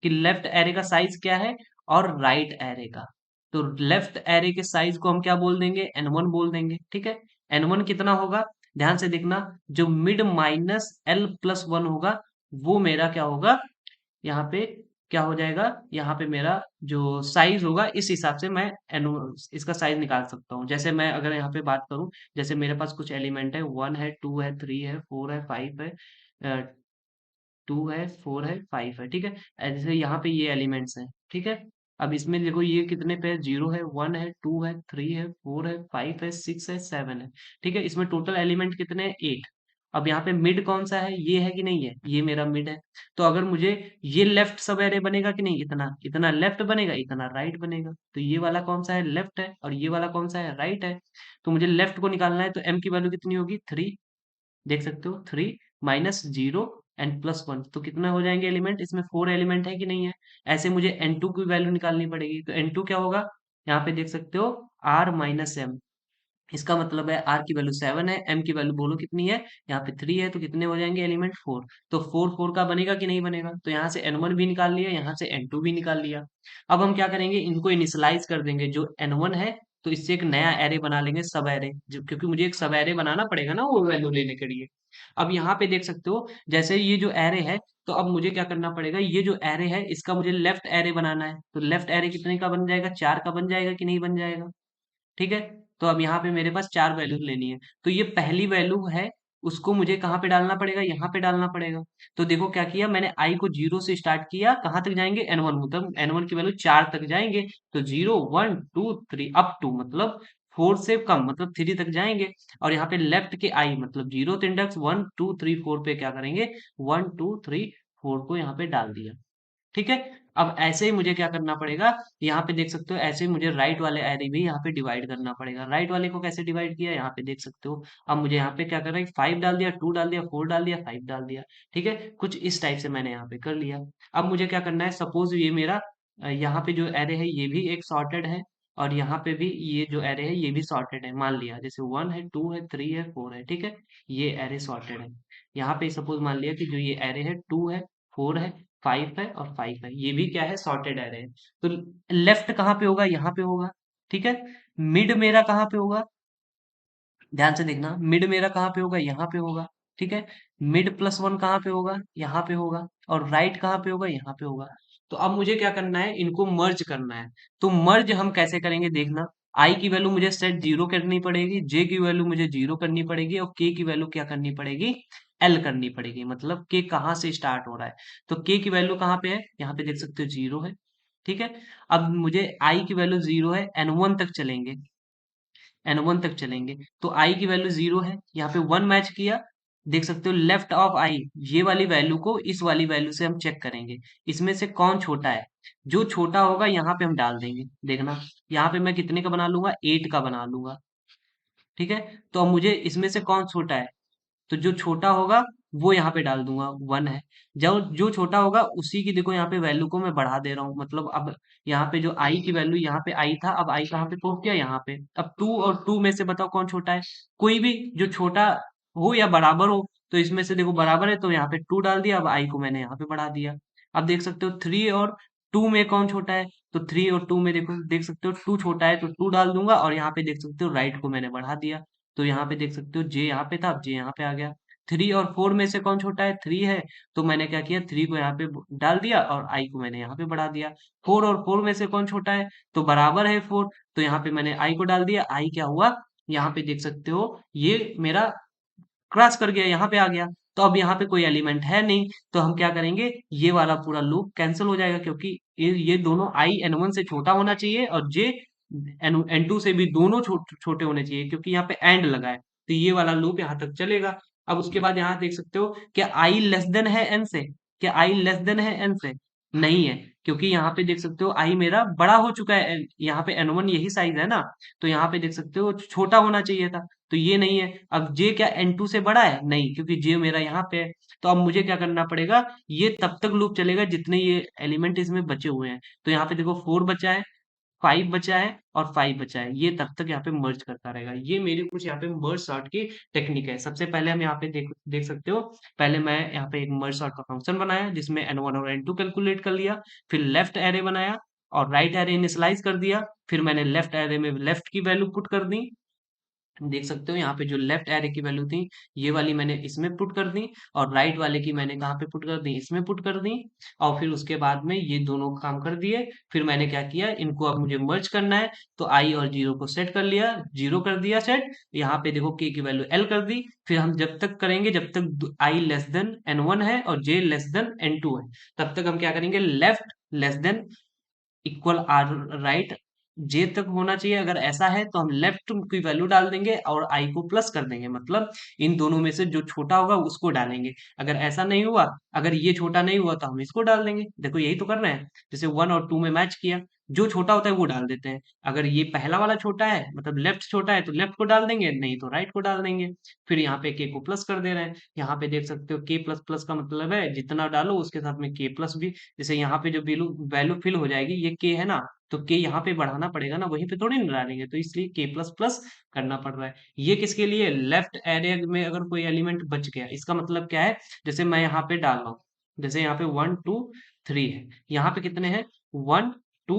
Speaker 1: कि लेफ्ट एरे का साइज क्या है, और राइट एरे का। तो लेफ्ट एरे के साइज को हम क्या बोल देंगे, एन वन बोल देंगे, ठीक है। एन वन कितना होगा, ध्यान से देखना, जो mid minus L plus one होगा वो मेरा क्या होगा, यहाँ पे क्या हो जाएगा, यहाँ पे मेरा जो साइज होगा इस हिसाब से मैं इसका साइज निकाल सकता हूँ। जैसे मैं अगर यहाँ पे बात करूँ, जैसे मेरे पास कुछ एलिमेंट है, वन है, टू है, थ्री है, फोर है, फाइव है, टू है, फोर है, फाइव है, ठीक है। जैसे यहाँ पे ये एलिमेंट्स हैं, ठीक है। अब इसमें देखो ये कितने पे है, जीरो है, वन है, टू है, थ्री है, फोर है, फाइव है, सिक्स है, सेवन है, ठीक है। इसमें टोटल एलिमेंट कितने हैं, एट। अब यहाँ पे मिड कौन सा है, ये है कि नहीं है, ये मेरा मिड है। तो अगर मुझे ये लेफ्ट सब एरे बनेगा कि नहीं, इतना इतना लेफ्ट बनेगा, इतना राइट बनेगा, तो ये वाला कौन सा है, लेफ्ट है, और ये वाला कौन सा है, राइट है। तो मुझे लेफ्ट को निकालना है, तो एम की वैल्यू कितनी होगी, थ्री, देख सकते हो, three minus zero and plus one, तो कितना हो जाएंगे एलिमेंट, इसमें फोर एलिमेंट है कि नहीं है। ऐसे मुझे एन टू की वैल्यू निकालनी पड़ेगी, तो एन टू क्या होगा, यहाँ पे देख सकते हो आर माइनस एम, इसका मतलब है आर की वैल्यू सेवन है, एम की वैल्यू बोलो कितनी है, यहाँ पे थ्री है, तो कितने हो जाएंगे एलिमेंट, फोर। तो फोर फोर का बनेगा कि नहीं बनेगा, तो यहाँ से एन वन भी निकाल लिया, यहाँ से एन टू भी निकाल लिया। अब हम क्या करेंगे, इनको इनिशियलाइज कर देंगे, जो एन वन है तो इससे एक नया एरे बना लेंगे, सब एरे, क्योंकि मुझे एक सब एरे बनाना पड़ेगा ना वो वैल्यू लेने के लिए। अब यहाँ पे देख सकते हो जैसे ये जो एरे है, तो अब मुझे क्या करना पड़ेगा, ये जो एरे है इसका मुझे लेफ्ट एरे बनाना है, तो लेफ्ट एरे कितने का बन जाएगा, चार का बन जाएगा कि नहीं बन जाएगा, ठीक है। तो अब यहाँ पे मेरे पास चार वैल्यू लेनी है, तो ये पहली वैल्यू है, उसको मुझे कहाँ पे डालना पड़ेगा, यहाँ पे डालना पड़ेगा। तो देखो क्या किया मैंने, आई को 0 से स्टार्ट किया, कहाँ तक जाएंगे, n1, मतलब n1 की वैल्यू 4 तक जाएंगे। तो 0 1 2 3 अप टू, मतलब 4 से कम मतलब 3 तक जाएंगे। और यहाँ पे लेफ्ट के आई मतलब 0th इंडेक्स 1 2 3 4 पे क्या करेंगे, 1 2 3 4 को यहाँ पे डाल दिया। ठीक है। अब ऐसे ही मुझे क्या करना पड़ेगा, यहाँ पे देख सकते हो, ऐसे ही मुझे राइट वाले एरे भी यहाँ पे डिवाइड करना पड़ेगा। राइट वाले को कैसे डिवाइड किया, यहाँ पे देख सकते हो। अब मुझे यहाँ पे क्या करना है, 5 डाल दिया, 2 डाल दिया, 4 डाल दिया, 5 डाल दिया। ठीक है, कुछ इस टाइप से मैंने यहाँ पे कर लिया। अब मुझे क्या करना है, सपोज ये मेरा यहाँ पे जो एरे है ये भी एक सॉर्टेड है, और यहाँ पे भी ये जो एरे है ये भी सॉर्टेड है। मान लिया जैसे 1 है, 2 है, 3 है, 4 है। ठीक है, ये एरे सॉर्टेड है। यहाँ पे सपोज मान लिया कि जो ये एरे है 2 है, 4 है, 5 है और 5 है, ये भी क्या है, सॉर्टेड एरे है। तो लेफ्ट कहाँ पे होगा, यहाँ पे होगा। ठीक है, मिड मेरा कहाँ पे होगा, ध्यान से देखना, मिड मेरा कहाँ पे होगा, यहाँ पे होगा। ठीक है, मिड प्लस वन कहाँ पे होगा, यहाँ पे होगा। और राइट कहाँ पे होगा, यहाँ पे होगा। तो अब मुझे क्या करना है, इनको मर्ज करना है। तो मर्ज हम कैसे करेंगे देखना, आई की वैल्यू मुझे सेट 0 करनी पड़ेगी, जे की वैल्यू मुझे 0 करनी पड़ेगी, और के की वैल्यू क्या करनी पड़ेगी, एल करनी पड़ेगी। मतलब के कहाँ से स्टार्ट हो रहा है, तो के की वैल्यू कहाँ पे है, यहाँ पे देख सकते हो 0 है। ठीक है, अब मुझे आई की वैल्यू 0 है, n1 तक चलेंगे, n1 तक चलेंगे। तो i की वैल्यू 0 है, यहाँ पे 1 मैच किया। देख सकते हो लेफ्ट ऑफ i, ये वाली वैल्यू को इस वाली वैल्यू से हम चेक करेंगे, इसमें से कौन छोटा है। जो छोटा होगा यहाँ पे हम डाल देंगे। देखना, यहाँ पे मैं कितने का बना लूंगा, 8 का बना लूंगा। ठीक है, तो अब मुझे इसमें से कौन छोटा है, तो जो छोटा होगा वो यहाँ पे डाल दूंगा, 1 है। जब जो छोटा होगा उसी की देखो यहाँ पे वैल्यू को मैं बढ़ा दे रहा हूँ। मतलब अब यहाँ पे जो आई की वैल्यू, यहाँ पे आई था, अब आई कहाँ पे पहुंच गया, यहाँ पे। अब 2 और 2 में से बताओ कौन छोटा है, कोई भी जो छोटा हो या बराबर हो। तो इसमें से देखो बराबर है तो यहाँ पे 2 डाल दिया, अब आई को मैंने यहाँ पे बढ़ा दिया। अब देख सकते हो 3 और 2 में कौन छोटा है, तो 3 और 2 में देखो, देख सकते हो 2 छोटा है, तो 2 डाल दूंगा, और यहाँ पे देख सकते हो राइट को मैंने बढ़ा दिया। तो यहाँ पे देख सकते हो जे यहाँ पे था, अब जे यहाँ पे आ गया। 3 और 4 में से कौन छोटा है, 3 है। तो मैंने क्या किया, 3 को यहाँ पे डाल दिया, और आई को मैंने यहाँ पे बढ़ा दिया। 4 और 4 में से कौन छोटा है, तो बराबर है 4। तो यहाँ पे मैंने आई को डाल दिया, आई क्या हुआ, यहाँ पे देख सकते हो ये मेरा क्रॉस कर गया, यहाँ पे आ गया। तो अब यहाँ पे कोई एलिमेंट है नहीं, तो हम क्या करेंगे, ये वाला पूरा लूप कैंसिल हो जाएगा, क्योंकि ये दोनों आई n1 से छोटा होना चाहिए, और जे n2 से भी दोनों छोटे होने चाहिए, क्योंकि यहाँ पे एंड लगा है। तो ये वाला लूप यहाँ तक चलेगा। अब उसके बाद यहाँ देख सकते हो, क्या आई लेस देन है एन से, क्या आई लेस देन है एन से, नहीं है। क्योंकि यहाँ पे देख सकते हो आई मेरा बड़ा हो चुका है, यहाँ पे n1 यही साइज है ना। तो यहाँ पे देख सकते हो छोटा होना चाहिए था, तो ये नहीं है। अब जे क्या n2 से बड़ा है, नहीं, क्योंकि जे मेरा यहाँ पे है। तो अब मुझे क्या करना पड़ेगा, ये तब तक लूप चलेगा जितने ये एलिमेंट इसमें बचे हुए हैं। तो यहाँ पे देखो 4 बचा है, 5 बचा है और 5 बचा है, ये तब तक यहाँ पे मर्ज करता रहेगा। ये मेरी कुछ यहाँ पे मर्ज सॉर्ट की टेक्निक है। सबसे पहले हम यहाँ पे देख देख सकते हो, पहले मैं यहाँ पे एक मर्ज सॉर्ट का फंक्शन बनाया, जिसमें n1 और n2 कैलकुलेट कर लिया। फिर लेफ्ट एरे बनाया, और राइट एरे इनिशियलाइज कर दिया। फिर मैंने लेफ्ट एरे में लेफ्ट की वैल्यू पुट कर दी। देख सकते हो यहाँ पे जो लेफ्ट एरे की वैल्यू थी, ये वाली मैंने इसमें पुट कर दी, और राइट वाले की मैंने कहाँ पे पुट कर दी, इसमें पुट कर दी। और फिर उसके बाद में ये दोनों काम कर दिए। फिर मैंने क्या किया, इनको अब मुझे मर्ज करना है। तो आई और जीरो को सेट कर लिया, जीरो कर दिया सेट। यहाँ पे देखो के की वैल्यू एल कर दी। फिर हम जब तक करेंगे जब तक आई लेस देन n1 है और जे लेस देन n2 है, तब तक हम क्या करेंगे, left less than equal or right J तक होना चाहिए। अगर ऐसा है तो हम लेफ्ट की वैल्यू डाल देंगे और आई को प्लस कर देंगे, मतलब इन दोनों में से जो छोटा होगा उसको डालेंगे। अगर ऐसा नहीं हुआ, अगर ये छोटा नहीं हुआ तो हम इसको डाल देंगे। देखो यही तो कर रहे हैं, जैसे 1 और 2 में मैच किया, जो छोटा होता है वो डाल देते हैं। अगर ये पहला वाला छोटा है, मतलब लेफ्ट छोटा है, तो लेफ्ट को डाल देंगे, नहीं तो राइट को डाल देंगे। फिर यहाँ पे के को प्लस कर दे रहे हैं। यहाँ पे देख सकते हो के प्लस प्लस का मतलब है जितना डालो उसके साथ में के प्लस भी। जैसे यहाँ पे जो वैल्यू वैल्यू फिल हो जाएगी, ये के है ना, तो के यहाँ पे बढ़ाना पड़ेगा ना, वहीं पे थोड़ी ना डालेंगे, तो इसलिए के प्लस प्लस करना पड़ रहा है। ये किसके लिए, लेफ्ट एरे में अगर कोई एलिमेंट बच गया, इसका मतलब क्या है, जैसे मैं यहाँ पे डाल रहा हूँ, जैसे यहाँ पे 1 2 3 है, यहाँ पे कितने हैं, 1 2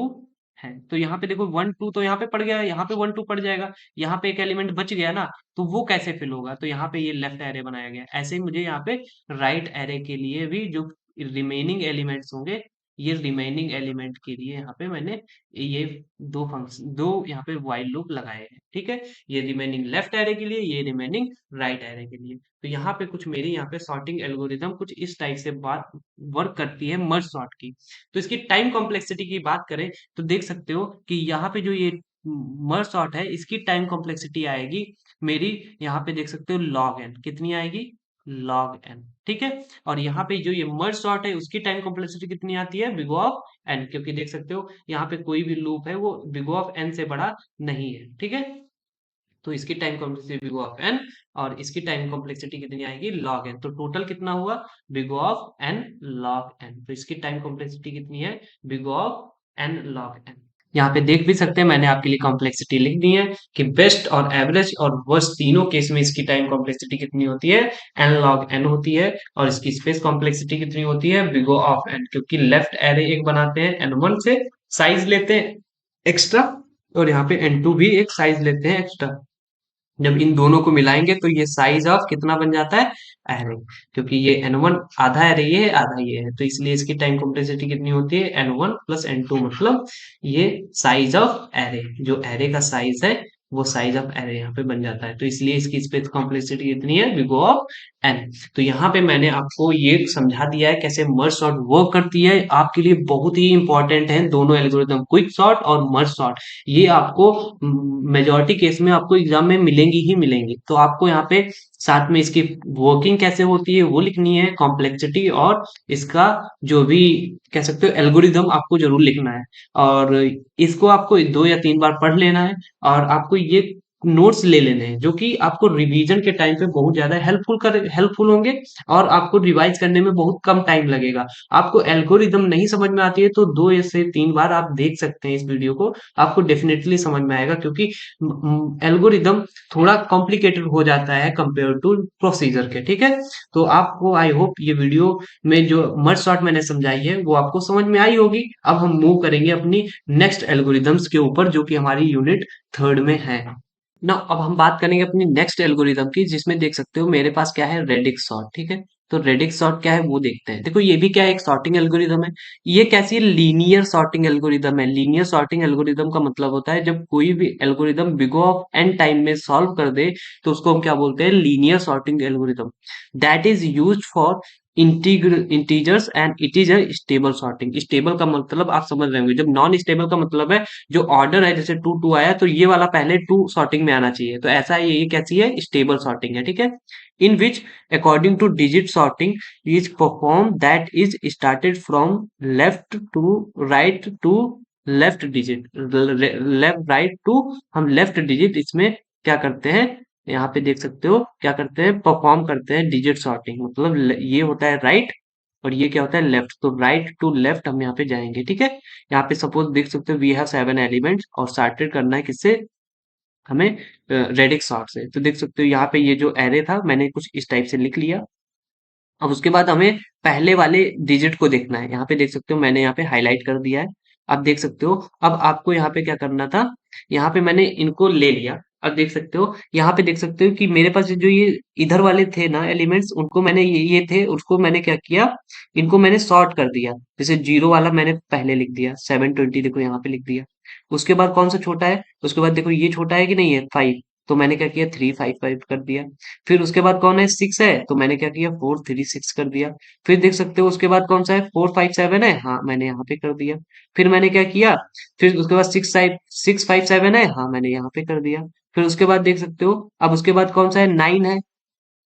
Speaker 1: है। तो यहाँ पे देखो 1 2 तो यहाँ पे पड़ गया, यहाँ पे 1 2 पड़ जाएगा। यहाँ पे एक एलिमेंट बच गया ना, तो वो कैसे फिल होगा, तो यहाँ पे ये लेफ्ट एरे बनाया गया। ऐसे ही मुझे यहाँ पे राइट एरे के लिए भी जो रिमेनिंग एलिमेंट्स होंगे, ये रिमेनिंग एलिमेंट के लिए यहाँ पे मैंने ये दो यहाँ पे व्हाइल लूप लगाए हैं, ठीक है। ये रिमेनिंग लेफ्ट एरे के लिए, ये रिमेनिंग राइट एरे के लिए। तो यहाँ पे कुछ मेरी यहाँ पे सॉर्टिंग एल्गोरिदम कुछ इस टाइप से बात वर्क करती है मर्ज सॉर्ट की। तो इसकी टाइम कॉम्प्लेक्सिटी की बात करें तो देख सकते हो कि यहाँ पे जो ये मर्ज सॉर्ट है इसकी टाइम कॉम्प्लेक्सिटी आएगी मेरी, यहाँ पे देख सकते हो log n कितनी आएगी, log n, ठीक है। और यहाँ पे जो ये मर्ज सॉर्ट है उसकी टाइम कॉम्प्लेक्सिटी कितनी आती है, बिग ऑफ n, क्योंकि देख सकते हो यहाँ पे कोई भी लूप है वो बिग ऑफ n से बड़ा नहीं है, ठीक है। तो इसकी time complexity big of n और इसकी टाइम कॉम्प्लेक्सिटी कितनी आएगी, log n। तो टोटल कितना हुआ, big of n log n। तो इसकी टाइम कॉम्प्लेक्सिटी कितनी है, big of n log n। यहाँ पे देख भी सकते हैं मैंने आपके लिए कॉम्प्लेक्सिटी लिख दी है कि बेस्ट और एवरेज और वर्स्ट तीनों केस में इसकी टाइम कॉम्प्लेक्सिटी कितनी होती है, n log n होती है। और इसकी स्पेस कॉम्प्लेक्सिटी कितनी होती है, बिग ऑफ n, क्योंकि लेफ्ट एरे एक बनाते हैं n1 से, साइज लेते हैं एक्स्ट्रा, और यहाँ पे n2 भी एक साइज लेते हैं एक्स्ट्रा। जब इन दोनों को मिलाएंगे तो ये साइज ऑफ कितना बन जाता है, एरे, क्योंकि ये n1 आधा एरे ये है आधा ये है, तो इसलिए इसकी टाइम कॉम्प्लेक्सिटी कितनी होती है, n1 प्लस n2, मतलब ये साइज ऑफ एरे, जो एरे का साइज है वो साइज ऑफ एरे यहाँ पे बन जाता है। तो इसलिए इसकी स्पेस कॉम्प्लेक्सिटी कितनी है, बिग ऑफ n। तो यहाँ पे मैंने आपको ये समझा दिया है कैसे मर्ज सॉर्ट वर्क करती है। आपके लिए बहुत ही इंपॉर्टेंट है दोनों एल्गोरिदम, क्विक सॉर्ट और मर्ज सॉर्ट। ये आपको मेजॉरिटी केस में आपको एग्जाम में मिलेंगी ही मिलेंगी। तो आपको यहाँ पे साथ में इसकी वर्किंग कैसे होती है वो लिखनी है, कॉम्प्लेक्सिटी, और इसका जो भी कह सकते हो एल्गोरिदम आपको जरूर लिखना है। और इसको आपको 2 या 3 बार पढ़ लेना है, और आपको ये नोट्स ले लेने हैं जो कि आपको रिवीजन के टाइम पे बहुत ज्यादा हेल्पफुल होंगे, और आपको रिवाइज करने में बहुत कम टाइम लगेगा। आपको एल्गोरिदम नहीं समझ में आती है तो 2 से 3 बार आप देख सकते हैं इस वीडियो को, आपको डेफिनेटली समझ में आएगा, क्योंकि एल्गोरिदम थोड़ा कॉम्प्लिकेटेड हो जाता है कंपेयर टू प्रोसीजर के, ठीक है। तो आपको आई होप ये वीडियो में जो मर्ज सॉर्ट मैंने समझाई है वो आपको समझ में आई होगी। अब हम मूव करेंगे अपनी नेक्स्ट एल्गोरिदम्स के ऊपर जो कि हमारी यूनिट 3 में है ना। अब हम बात करेंगे अपनी नेक्स्ट एल्गोरिदम की, जिसमें देख सकते हो मेरे पास क्या है, रेडिक्स सॉर्ट, ठीक है। तो रेडिक्स सॉर्ट क्या है वो देखते हैं। देखो ये भी क्या है, एक सॉर्टिंग एल्गोरिदम है। ये कैसी है, लीनियर सॉर्टिंग एल्गोरिदम है। लीनियर सॉर्टिंग एल्गोरिदम का मतलब होता है जब कोई भी algorithm big of N time में सॉल्व कर दे तो उसको हम क्या बोलते हैं, linear sorting algorithm. That is used for integers and it is a stable sorting. Stable का मतलब आप समझ रहे होंगे, जब नॉन स्टेबल का मतलब है जो ऑर्डर है, जैसे 2 आया तो ये वाला पहले 2 सॉर्टिंग में आना चाहिए, तो ऐसा है, ये कैसी है, स्टेबल सॉर्टिंग है, ठीक है। In which according to digit sorting is perform, that is started from left to right to left digit, left right to, हम लेफ्ट डिजिट इसमें क्या करते हैं, यहाँ पे देख सकते हो क्या करते हैं, परफॉर्म करते हैं डिजिट सॉर्टिंग, मतलब ये होता है राइट और ये क्या होता है, लेफ्ट। तो राइट टू लेफ्ट हम यहाँ पे जाएंगे, ठीक है। यहाँ पे सपोज देख सकते हो वी हैव 7 एलिमेंट्स और स्टार्टेड करना है किससे, हमें रेडिक्स सॉर्ट से। तो देख सकते हो यहाँ पे ये जो एरे था मैंने कुछ इस टाइप से लिख लिया। अब उसके बाद हमें पहले वाले डिजिट को देखना है, यहाँ पे देख सकते हो मैंने यहाँ पे हाईलाइट कर दिया है। अब देख सकते हो, अब आपको यहाँ पे क्या करना था, यहाँ पे मैंने इनको ले लिया। अब देख सकते हो, यहाँ पे देख सकते हो कि मेरे पास जो ये इधर वाले थे ना एलिमेंट्स, उनको मैंने ये थे, उसको मैंने क्या किया, इनको मैंने सॉर्ट कर दिया। जैसे 0 वाला मैंने पहले लिख दिया, 720 देखो यहाँ पे लिख दिया। उसके बाद कौन सा छोटा है, उसके बाद देखो ये छोटा है कि नहीं है, 5, तो मैंने क्या किया, 355 कर दिया। फिर उसके बाद कौन है, 6 है, तो मैंने क्या किया, 436 कर दिया। फिर देख सकते हो उसके बाद कौन सा है, 457 है, हाँ मैंने यहाँ पे कर दिया। फिर मैंने क्या किया, फिर उसके बाद 657 है, हाँ मैंने यहाँ पे कर दिया। फिर उसके बाद देख सकते हो, अब उसके बाद कौन सा है, 9 है,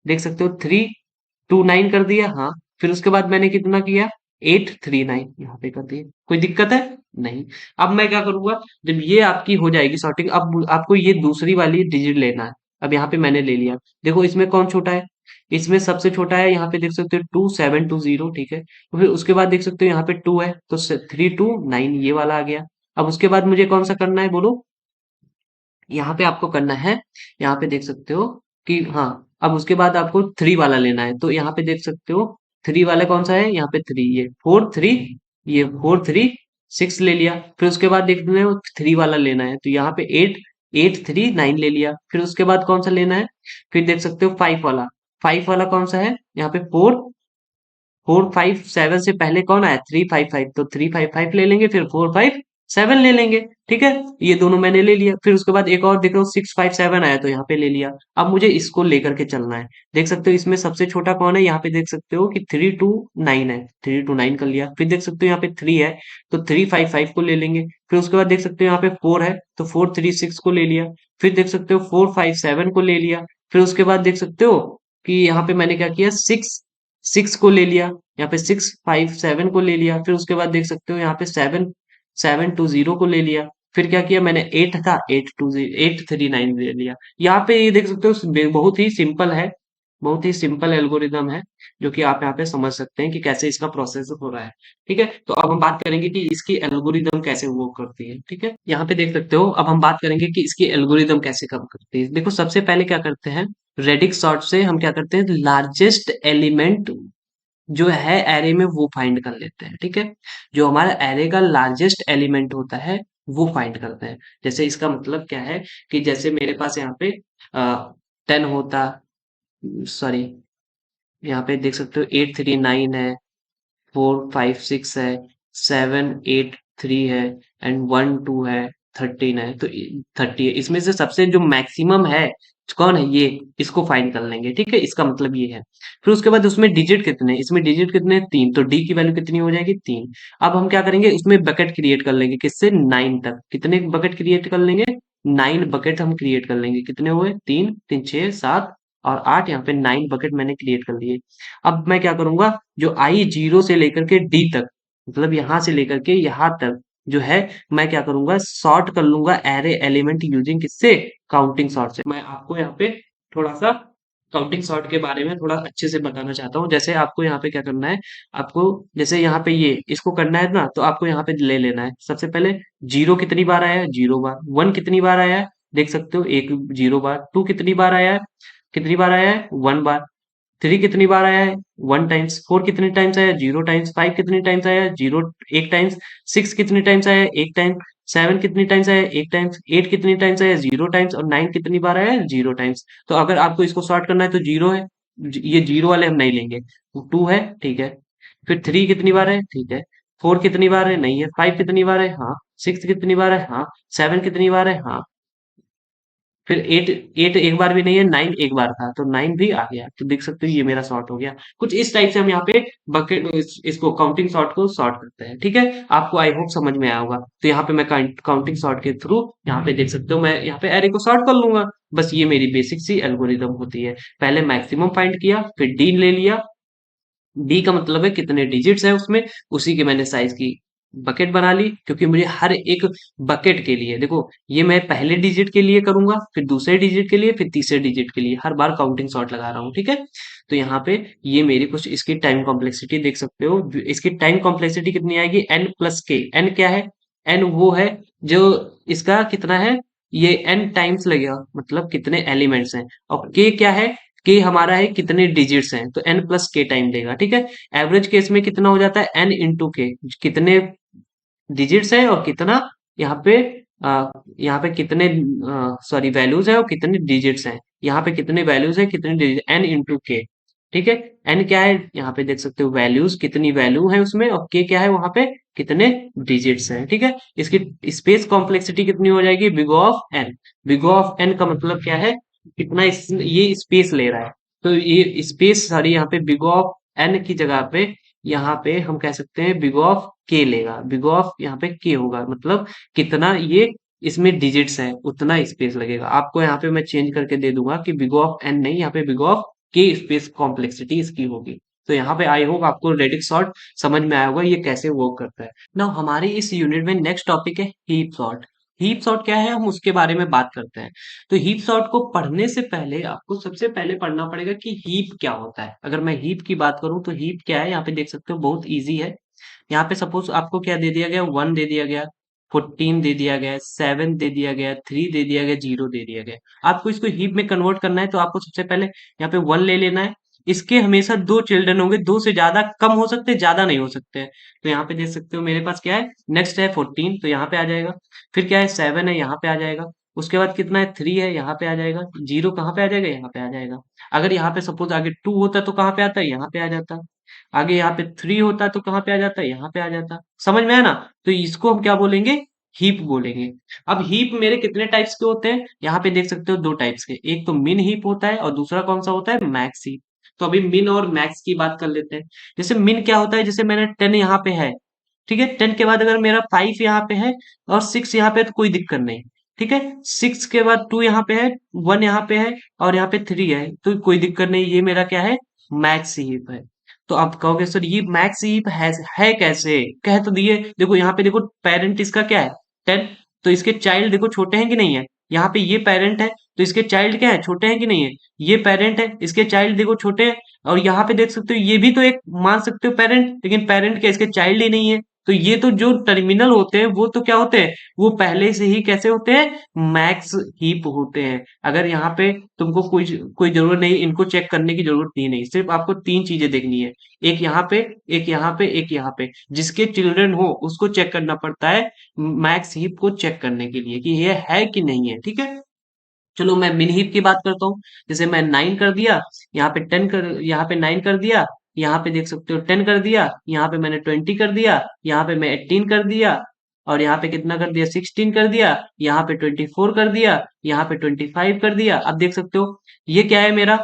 Speaker 1: देख सकते हो 329 कर दिया, हाँ। फिर उसके बाद मैंने कितना किया, 839 यहाँ पे कर दिया। कोई दिक्कत है, नहीं। अब मैं क्या करूंगा, जब ये आपकी हो जाएगी सॉर्टिंग, अब आपको ये दूसरी वाली डिजिट लेना है। अब यहाँ पे मैंने ले लिया, देखो इसमें कौन छोटा है, इसमें सबसे छोटा है, यहाँ पे देख सकते हो 2720, ठीक है। तो फिर उसके बाद देख सकते हो यहाँ पे 2 है, तो 329 ये वाला आ गया। अब उसके बाद मुझे कौन सा करना है बोलो, यहाँ पे आपको करना है, यहाँ पे देख सकते हो कि हाँ, अब उसके बाद आपको 3 वाला लेना है। तो यहाँ पे देख सकते हो 3 वाला कौन सा है, यहाँ पे 3, ये 4 3, ये 4 3 6 ले लिया। फिर उसके बाद देख रहे हो 3 वाला लेना है, तो यहाँ पे 8 8 3 9 ले लिया। फिर उसके बाद कौन सा लेना है, फिर देख सकते हो 5 वाला, 5 वाला कौन सा है, यहाँ पे 4 457 से पहले कौन आया? 355, तो 355 ले लेंगे, फिर 457 ले लेंगे। ठीक है, ये दोनों मैंने ले लिया। फिर उसके बाद एक और देख रहा हूँ 657 आया, तो यहाँ पे ले लिया। अब मुझे इसको लेकर के चलना है। देख सकते हो इसमें सबसे छोटा कौन है? यहाँ पे देख सकते हो कि 329 है, 329 कर लिया। फिर देख सकते हो यहाँ पे 3 है, तो 355 को ले लेंगे। फिर उसके बाद देख सकते हो यहाँ पे 4 है, तो 436 को ले लिया। फिर देख सकते हो 457 को ले लिया। फिर उसके बाद देख सकते हो कि यहाँ पे मैंने क्या किया, 6 को ले लिया। यहाँ पे 657 को ले लिया। फिर उसके बाद देख सकते हो यहाँ पे 7 720 को ले लिया। फिर क्या किया मैंने, 8 था, 839 ले लिया। यहाँ पे ये देख सकते हो बहुत ही सिंपल है, बहुत ही सिंपल एल्गोरिदम है, जो कि आप यहाँ पे समझ सकते हैं कि कैसे इसका प्रोसेस हो रहा है। ठीक है, तो अब हम बात करेंगे कि इसकी एल्गोरिदम कैसे वर्क करती है। ठीक है, यहाँ पे देख सकते हो, अब हम बात करेंगे कि इसकी एल्गोरिदम कैसे काम करती है। देखो सबसे पहले क्या करते हैं, रेडिक्स सॉर्ट से हम क्या करते हैं, लार्जेस्ट एलिमेंट जो है एरे में वो फाइंड कर लेते हैं। ठीक है, जो हमारा एरे का लार्जेस्ट एलिमेंट होता है वो फाइंड करते हैं। जैसे इसका मतलब क्या है कि जैसे मेरे पास यहाँ पे 10 होता, सॉरी, यहाँ पे देख सकते हो 839 है, 456 है, 783 है, एंड 12 है, 13 है, तो 30 है। इसमें से सबसे जो मैक्सिमम है कौन है, ये, इसको फाइंड कर लेंगे। ठीक है, इसका मतलब ये है। फिर उसके बाद उसमें डिजिट कितने हैं? इसमें डिजिट कितने हैं? 3, तो डी की वैल्यू कितनी हो जाएगी? 3। अब हम क्या करेंगे, उसमें बकेट क्रिएट कर लेंगे, किससे? 9 तक। कितने बकेट क्रिएट कर लेंगे? 9 बकेट हम क्रिएट कर लेंगे। कितने हुए? 3 3 6 7 और 8, यहाँ पे 9 बकेट मैंने क्रिएट कर लिए। अब मैं क्या करूंगा, जो आई जीरो से लेकर के डी तक, मतलब यहां से लेकर के यहां तक जो है, मैं क्या करूंगा, सॉर्ट कर लूंगा एरे एलिमेंट यूजिंग किससे? काउंटिंग सॉर्ट से। मैं आपको यहाँ पे थोड़ा सा काउंटिंग सॉर्ट के बारे में थोड़ा अच्छे से बताना चाहता हूँ। जैसे आपको यहाँ पे क्या करना है, आपको जैसे यहाँ पे ये इसको करना है ना, तो आपको यहाँ पे ले लेना है। सबसे पहले जीरो कितनी बार आया है? 0 बार। 1 कितनी बार आया है? देख सकते हो, एक 0 बार। 2 कितनी बार आया है? कितनी बार आया है? 1 बार। 3 कितनी बार आया है? 1 टाइम्स। 4 कितनी टाइम्स आया है? 0 टाइम्स। 5 कितनी टाइम्स आया है? 0 1 टाइम्स। 6 कितनी टाइम्स आया है? 1 टाइम। 7 कितनी टाइम्स आया है? 1 टाइम्स। 8 कितनी टाइम्स आया है? 0 टाइम्स। और 9 कितनी बार आया है? 0 टाइम्स। तो अगर आपको इसको सॉर्ट करना है तो 0 है, ये 0 वाले हम नहीं लेंगे। 2 है, ठीक है। फिर 3 कितनी बार है? ठीक है। 4 कितनी बार है? नहीं है। 5 कितनी बार है? हाँ। 6 कितनी बार है? हाँ। 7 कितनी बार है? हाँ। फिर 8, 8 एक बार भी नहीं है, 9 एक बार था, तो 9 भी आ गया। तो देख सकते हो ये मेरा सॉर्ट हो गया। कुछ इस टाइप से हम यहाँ पे बकेट इसको काउंटिंग सॉर्ट को सॉर्ट करते हैं। ठीक है, आपको आई होप समझ में आया होगा। तो यहाँ पे मैं काउंटिंग सॉर्ट के थ्रू यहाँ पे देख सकते हो, मैं यहाँ पे एरे को सॉर्ट कर लूंगा। बस ये मेरी बेसिक सी एल्गोरिदम होती है। पहले मैक्सिमम फाइंड किया, फिर डी ले लिया। डी का मतलब है कितने डिजिट्स है उसमें, उसी के मैंने साइज की बकेट बना ली। क्योंकि मुझे हर एक बकेट के लिए, देखो ये मैं पहले डिजिट के लिए करूंगा, फिर दूसरे डिजिट के लिए, फिर तीसरे डिजिट के लिए, हर बार काउंटिंग सॉर्ट लगा रहा हूँ। ठीक है, तो यहाँ पे ये मेरी कुछ इसकी टाइम कॉम्प्लेक्सिटी देख सकते हो। इसकी टाइम कॉम्प्लेक्सिटी कितनी आएगी? एन प्लस के। एन क्या है? एन वो है जो इसका कितना है, ये एन टाइम्स लगेगा, मतलब कितने एलिमेंट्स हैं। और के क्या है? के हमारा है कितने डिजिट्स हैं, तो एन प्लस के टाइम देगा। ठीक है, एवरेज केस में कितना हो जाता है? एन इंटू के, कितने डिजिट्स है और कितना यहाँ पे यहाँ पे कितने सॉरी वैल्यूज है और कितने डिजिट्स हैं। यहाँ पे कितने वैल्यूज है, कितने डिजिट, एन इंटू के। ठीक है, एन क्या है? यहाँ पे देख सकते हो वैल्यूज, कितनी वैल्यू है उसमें, और के क्या है वहां पे, कितने डिजिट्स हैं। ठीक है, इसकी स्पेस कॉम्प्लेक्सिटी कितनी हो जाएगी? Big of N. Big of N का मतलब क्या है, कितना ये स्पेस ले रहा है। तो ये स्पेस सारी यहाँ पे बिग ऑफ एन की जगह पे यहाँ पे हम कह सकते हैं बिग ऑफ के लेगा। बिग ऑफ यहाँ पे के होगा, मतलब कितना ये इसमें डिजिट्स है उतना स्पेस लगेगा। आपको यहाँ पे मैं चेंज करके दे दूंगा कि बिग ऑफ एन नहीं, यहाँ पे बिग ऑफ के स्पेस कॉम्प्लेक्सिटी इसकी होगी। तो यहाँ पे आई होप आपको रेडिक्स सॉर्ट समझ में आया होगा ये कैसे वर्क करता है। ना हमारे इस यूनिट में नेक्स्ट टॉपिक है हीप सॉर्ट। हीप सॉर्ट क्या है, हम उसके बारे में बात करते हैं। तो हीप सॉर्ट को पढ़ने से पहले आपको सबसे पहले पढ़ना पड़ेगा कि हीप क्या होता है। अगर मैं हीप की बात करूं तो हीप क्या है, यहाँ पे देख सकते हो बहुत इजी है। यहाँ पे सपोज आपको क्या दे दिया गया, 1 दे दिया गया, 14 दे दिया गया, 7 दे दिया गया, 3 दे दिया गया, 0 दे दिया गया। आपको इसको हीप में कन्वर्ट करना है, तो आपको सबसे पहले यहाँ पे 1 ले लेना है। इसके हमेशा दो चिल्ड्रन होंगे, दो से ज्यादा कम हो सकते हैं, ज्यादा नहीं हो सकते हैं। तो यहाँ पे देख सकते हो मेरे पास क्या है, नेक्स्ट है 14, तो यहाँ पे आ जाएगा। फिर क्या है, 7 है, यहाँ पे आ जाएगा। उसके बाद कितना है, 3 है, यहाँ पे आ जाएगा। 0 कहाँ पे आ जाएगा, यहाँ पे आ जाएगा। अगर यहाँ पे सपोज आगे 2 होता तो कहाँ पे आता है, यहाँ पे आ जाता। आगे यहाँ पे 3 होता तो कहाँ पे आ जाता, यहाँ पे आ जाता। समझ में है ना? तो इसको हम क्या बोलेंगे, हीप बोलेंगे। अब हीप मेरे कितने टाइप्स के होते हैं, यहाँ पे देख सकते हो 2 टाइप्स के, एक तो मिन हीप होता है और दूसरा कौन सा होता है, मैक्स हीप। तो अभी मिन और मैक्स की बात कर लेते हैं। जैसे मिन क्या होता है, जैसे मैंने 10 यहाँ पे है, ठीक है, 10 के बाद अगर मेरा 5 यहाँ पे है और 6 यहाँ पे है तो कोई दिक्कत नहीं, ठीक है। 6 के बाद 2 यहाँ पे है, 1 यहाँ पे है और यहाँ पे 3 है, तो कोई दिक्कत नहीं, ये मेरा क्या है, मैक्स हीप है। तो आप कहोगे सर ये मैक्स हीप है कैसे, कह तो दिए, देखो यहाँ पे देखो पेरेंट इसका क्या है, 10, तो इसके चाइल्ड देखो छोटे हैं कि नहीं है, यहाँ पे ये पेरेंट है तो इसके चाइल्ड क्या है, छोटे हैं कि नहीं है, ये पेरेंट है, इसके चाइल्ड देखो छोटे हैं, और यहाँ पे देख सकते हो ये भी तो एक मान सकते हो पेरेंट, लेकिन पेरेंट क्या, इसके चाइल्ड ही नहीं है। तो ये तो जो टर्मिनल होते हैं वो तो क्या होते हैं, वो पहले से ही कैसे होते हैं, मैक्स हीप होते हैं। अगर यहाँ पे तुमको कोई कोई जरूरत नहीं, इनको चेक करने की जरूरत ही नहीं, सिर्फ आपको 3 चीजें देखनी है, एक यहाँ पे, एक यहाँ पे, एक यहाँ पे, जिसके चिल्ड्रन हो उसको चेक करना पड़ता है मैक्स हीप को चेक करने के लिए कि ये है कि नहीं है, ठीक है। चलो मैं मिन हीप की बात करता हूँ। जैसे मैं 9 कर दिया, यहाँ पे 10 कर, यहाँ पे 9 कर दिया, यहाँ पे देख सकते हो 10 कर दिया, यहाँ पे मैंने 20 कर दिया, यहाँ पे मैं 18 कर दिया, और यहाँ पे कितना कर दिया, 16 कर दिया, यहाँ पे 24 कर दिया, यहाँ पे 25 कर दिया। अब देख सकते हो ये क्या है मेरा,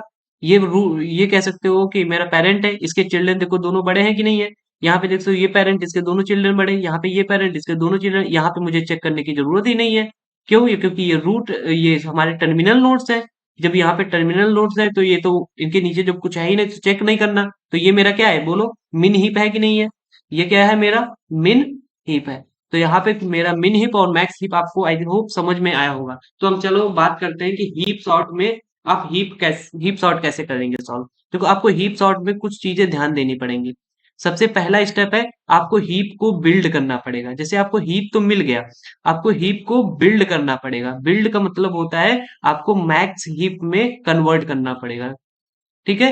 Speaker 1: ये कह सकते हो कि मेरा पेरेंट है, इसके चिल्ड्रन देखो दोनों बड़े हैं कि नहीं है। यहाँ पे देख सकते हो ये पेरेंट, इसके दोनों चिल्ड्रन बड़े हैं, यहाँ पे ये पेरेंट, इसके दोनों चिल्ड्रन, यहाँ पे मुझे चेक करने की जरूरत ही नहीं है। क्यों, ये क्योंकि ये हमारे टर्मिनल नोड्स है। जब यहाँ पे टर्मिनल नोड्स है तो ये तो इनके नीचे जब कुछ है ही नहीं तो चेक नहीं करना। तो ये मेरा क्या है, बोलो मिन हीप है कि नहीं है, ये क्या है मेरा, मिन हीप है। तो यहाँ पे मेरा मिन हीप और मैक्स हीप आपको आई होप समझ में आया होगा। तो हम चलो बात करते हैं कि हीप सॉर्ट में आप हीप सॉर्ट कैसे करेंगे सॉल्व। देखो आपको हीप सॉर्ट में कुछ चीजें ध्यान देनी पड़ेंगी। सबसे पहला स्टेप है, आपको हीप को बिल्ड करना पड़ेगा। जैसे आपको हीप तो मिल गया, आपको हीप को बिल्ड करना पड़ेगा। बिल्ड का मतलब होता है आपको मैक्स हीप में कन्वर्ट करना पड़ेगा, ठीक है।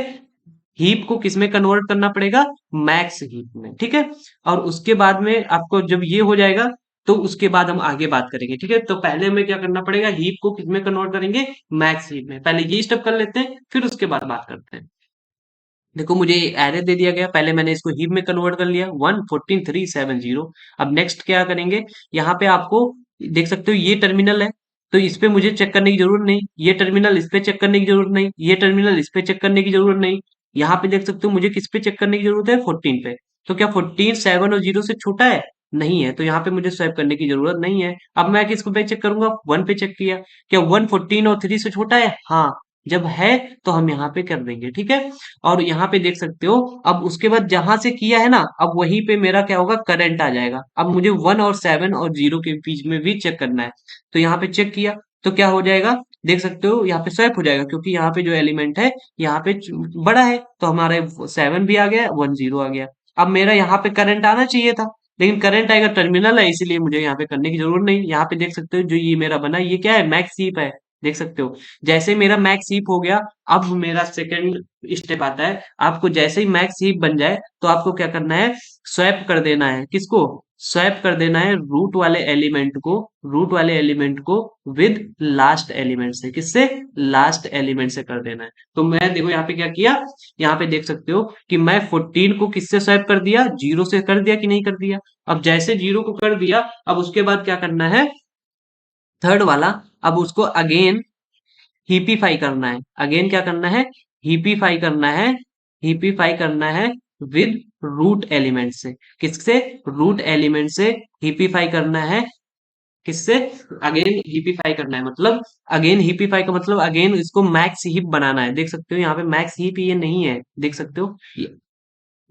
Speaker 1: हीप को किस में कन्वर्ट करना पड़ेगा, मैक्स हीप में, ठीक है। और उसके बाद में आपको जब ये हो जाएगा तो उसके बाद हम आगे बात करेंगे, ठीक है। तो पहले हमें क्या करना पड़ेगा, हीप को किस में कन्वर्ट करेंगे, मैक्स हीप में। पहले ये स्टेप कर लेते हैं, फिर उसके बाद बात करते हैं। देखो मुझे एरे दे दिया गया, पहले मैंने इसको हीप में कन्वर्ट कर लिया, 1 14 3 7 0। अब नेक्स्ट क्या करेंगे, यहाँ पे आपको देख सकते हो ये टर्मिनल है, तो इस पे मुझे चेक करने की जरूरत नहीं, ये टर्मिनल इस पे चेक करने की जरूरत नहीं, ये टर्मिनल इस पे चेक करने की जरूरत नहीं। यहाँ पे देख सकते हो मुझे किस पे चेक करने की जरूरत है, 14 पे। तो क्या 14 7 और 0 से छोटा है, नहीं है, तो यहाँ पे मुझे स्वैप करने की जरूरत नहीं है। अब मैं किसको पे चेक करूंगा, 1 पे चेक किया, क्या 1 14 और 3 से छोटा है, हाँ, जब है तो हम यहाँ पे कर देंगे, ठीक है। और यहाँ पे देख सकते हो, अब उसके बाद जहां से किया है ना, अब वहीं पे मेरा क्या होगा, करंट आ जाएगा। अब मुझे 1 और 7 और 0 के बीच में भी चेक करना है, तो यहाँ पे चेक किया तो क्या हो जाएगा, देख सकते हो यहाँ पे स्वैप हो जाएगा, क्योंकि यहाँ पे जो एलिमेंट है यहाँ पे बड़ा है, तो हमारे 7 भी आ गया, 1 0 आ गया। अब मेरा यहाँ पे करंट आना चाहिए था, लेकिन करंट आएगा, टर्मिनल है, इसीलिए मुझे यहाँ पे करने की जरूरत नहीं। यहाँ पे देख सकते हो जो ये मेरा बना, ये क्या है, मैक्स हीप है, देख सकते हो। जैसे मेरा मैक्स हीप हो गया, अब मेरा सेकंड स्टेप आता है, आपको जैसे ही मैक्स हीप बन जाए तो आपको क्या करना है, स्वैप कर देना है, किसको, स्वैप कर देना है रूट वाले एलिमेंट को, रूट वाले एलिमेंट को विद लास्ट एलिमेंट से, किससे, लास्ट एलिमेंट से कर देना है। तो मैं देखो यहाँ पे क्या किया, यहाँ पे देख सकते हो कि मैं 14 को किससे स्वैप कर दिया, 0 से कर दिया कि नहीं कर दिया। अब जैसे 0 को कर दिया, अब उसके बाद क्या करना है, थर्ड वाला, अब उसको अगेन हीपीफाई करना है। अगेन क्या करना है, हीपीफाई करना है, हीपीफाई करना है विद रूट एलिमेंट से, किससे, रूट एलिमेंट से हीपीफाई करना है, किससे, अगेन हीपीफाई करना है, मतलब अगेन हीपीफाई का मतलब अगेन इसको मैक्स हीप बनाना है। देख सकते हो यहाँ पे मैक्स हीप ये नहीं है, देख सकते हो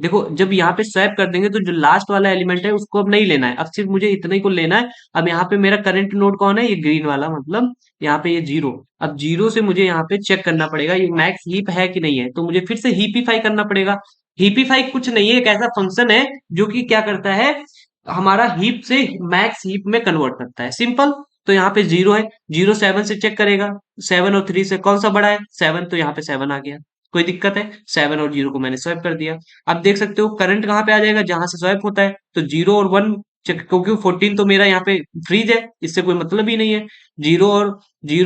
Speaker 1: देखो जब यहाँ पे स्वैप कर देंगे तो जो लास्ट वाला एलिमेंट है उसको अब नहीं लेना है, अब सिर्फ मुझे इतना ही को लेना है। अब यहाँ पे मेरा करंट नोड कौन है, ये ग्रीन वाला, मतलब यहाँ पे ये 0। अब 0 से मुझे यहाँ पे चेक करना पड़ेगा ये मैक्स हीप है कि नहीं है, तो मुझे फिर से हीपीफाई करना पड़ेगा। हीपीफाई कुछ नहीं है, एक ऐसा फंक्शन है जो कि क्या करता है, हमारा हीप से मैक्स हीप में कन्वर्ट करता है, सिंपल। तो यहाँ पे 0 है, 0 7 से चेक करेगा, 7 और 3 से कौन सा बड़ा है, 7, तो यहाँ पे 7 आ गया, कोई दिक्कत है, 7 और 0 को मैंने स्वैप कर दिया। अब देख सकते हो करंट कहाँ पे आ जाएगा, जहां से स्वैप होता है, तो 0 और 1 क्योंकि 14 तो मेरा यहाँ पे फ्रीज है, इससे कोई मतलब ही नहीं है। 0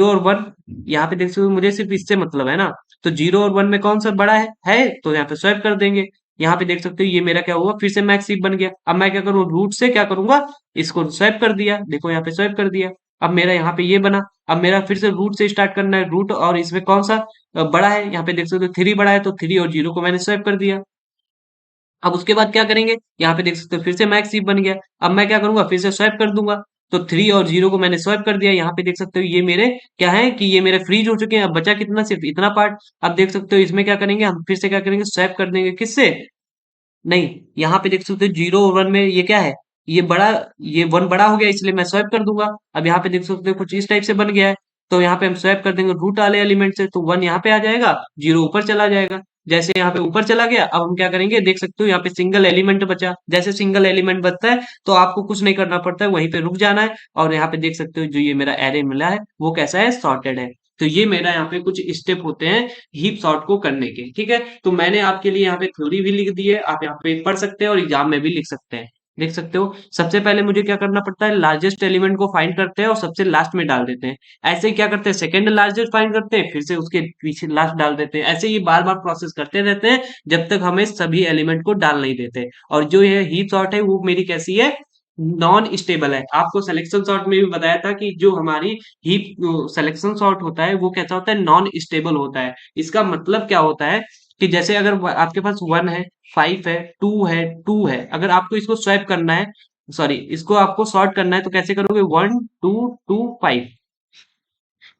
Speaker 1: और 1 यहाँ पे देख सकते हो, मुझे सिर्फ इससे मतलब है ना, तो 0 और 1 में कौन सा बड़ा है तो यहाँ पे स्वैप कर देंगे। यहाँ पे देख सकते हो ये मेरा क्या हुआ, फिर से मैक्स हीप बन गया। अब मैं क्या करूँ, रूट से क्या करूंगा, इसको स्वैप कर दिया, देखो यहाँ पे स्वैप कर दिया। अब मेरा यहाँ पे ये बना। अब मेरा फिर से रूट से स्टार्ट करना है, रूट और इसमें कौन सा बड़ा है, यहाँ पे देख सकते हो 3 बड़ा है, तो 3 और 0 को मैंने स्वैप कर दिया। अब उसके बाद क्या करेंगे, यहाँ पे देख सकते हो फिर से मैक्स हीप बन गया। अब मैं क्या करूंगा, फिर से स्वैप कर दूंगा। तो 3 और 0 को मैंने स्वैप कर दिया। यहाँ पे देख सकते हो ये मेरे क्या है कि ये मेरे फ्रीज हो चुके हैं। अब बचा कितना, सिर्फ इतना पार्ट। अब देख सकते हो इसमें क्या करेंगे, हम फिर से क्या करेंगे, स्वैप कर देंगे किससे, नहीं, यहाँ पे देख सकते हो 0 और 1 में ये क्या है, ये बड़ा, ये 1 बड़ा हो गया, इसलिए मैं स्वैप कर दूंगा। अब यहाँ पे देख सकते हो कुछ इस टाइप से बन गया है। तो यहाँ पे हम स्वैप कर देंगे रूट वाले एलिमेंट से, तो 1 यहाँ पे आ जाएगा, 0 ऊपर चला जाएगा। जैसे यहाँ पे ऊपर चला गया, अब हम क्या करेंगे, देख सकते हो यहाँ पे सिंगल एलिमेंट बचा। जैसे सिंगल एलिमेंट बचता है तो आपको कुछ नहीं करना पड़ता है, वहीं पे रुक जाना है। और यहाँ पे देख सकते हो जो ये मेरा एरे मिला है वो कैसा है, सॉर्टेड है। तो ये मेरा यहाँ पे कुछ स्टेप होते हैं हीप सॉर्ट को करने के, ठीक है। तो मैंने आपके लिए यहाँ पे थ्योरी भी लिख दी है, आप यहाँ पे पढ़ सकते हैं और एग्जाम में भी लिख सकते हैं, देख सकते हो। सबसे पहले मुझे क्या करना पड़ता है, लार्जेस्ट एलिमेंट को फाइंड करते हैं और सबसे लास्ट में डाल देते हैं। ऐसे ही क्या करते हैं, सेकंड लार्जेस्ट फाइंड करते हैं, फिर से उसके पीछे लास्ट डाल देते हैं। ऐसे ही बार बार प्रोसेस करते रहते हैं जब तक हमें सभी एलिमेंट को डाल नहीं देते। और जो ये हीप सॉर्ट है वो मेरी कैसी है, नॉन स्टेबल है। आपको सिलेक्शन सॉर्ट में भी बताया था कि जो हमारी हीप सिलेक्शन सॉर्ट होता है वो कैसा होता है, नॉन स्टेबल होता है। इसका मतलब क्या होता है कि जैसे अगर आपके पास 1 है, 5 है, 2 है, 2 है, अगर आपको इसको स्वैप करना है, सॉरी इसको आपको सॉर्ट करना है, तो कैसे करोगे, 1 2 2 5।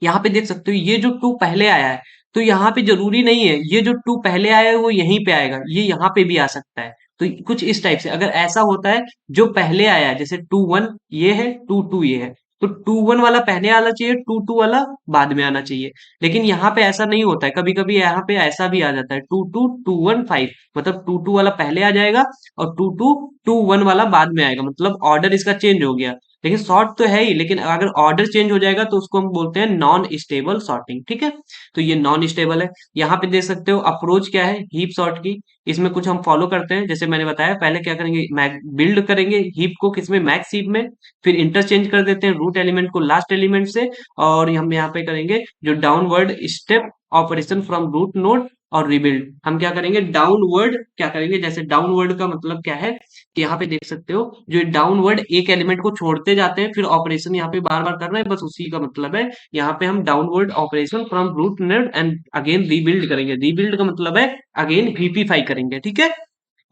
Speaker 1: यहाँ पे देख सकते हो ये जो 2 पहले आया है, तो यहाँ पे जरूरी नहीं है ये जो 2 पहले आया है वो यहीं पे आएगा, ये यहाँ पे भी आ सकता है। तो कुछ इस टाइप से अगर ऐसा होता है, जो पहले आया है जैसे 2 1 ये है, 2 2 ये है, तो 2 1 वाला पहले आना चाहिए, 2 2 वाला बाद में आना चाहिए। लेकिन यहाँ पे ऐसा नहीं होता है, कभी कभी यहाँ पे ऐसा भी आ जाता है 2 2 2 1 5, मतलब 2 2 वाला पहले आ जाएगा और 2 2 2 1 वाला बाद में आएगा, मतलब ऑर्डर इसका चेंज हो गया। लेकिन सॉर्ट तो है ही, लेकिन अगर ऑर्डर चेंज हो जाएगा तो उसको हम बोलते हैं नॉन स्टेबल सॉर्टिंग, ठीक है। तो ये नॉन स्टेबल है। यहाँ पे देख सकते हो अप्रोच क्या है हीप सॉर्ट की, इसमें कुछ हम फॉलो करते हैं। जैसे मैंने बताया, पहले क्या करेंगे, बिल्ड करेंगे हीप को, किसमें, मैक्स हीप में। फिर इंटरचेंज कर देते हैं रूट एलिमेंट को लास्ट एलिमेंट से। और हम यहाँ पे करेंगे जो downward step operation from root node और रिबिल्ड। हम क्या करेंगे, डाउनवर्ड क्या करेंगे, जैसे डाउनवर्ड का मतलब क्या है कि यहाँ पे देख सकते हो जो डाउनवर्ड एक एलिमेंट को छोड़ते जाते हैं, फिर ऑपरेशन यहाँ पे बार बार कर रहे हैं, बस उसी का मतलब है। यहाँ पे हम downward operation from root node and again rebuild करेंगे। रीबिल्ड का मतलब है अगेन हीपिफाई करेंगे, ठीक है।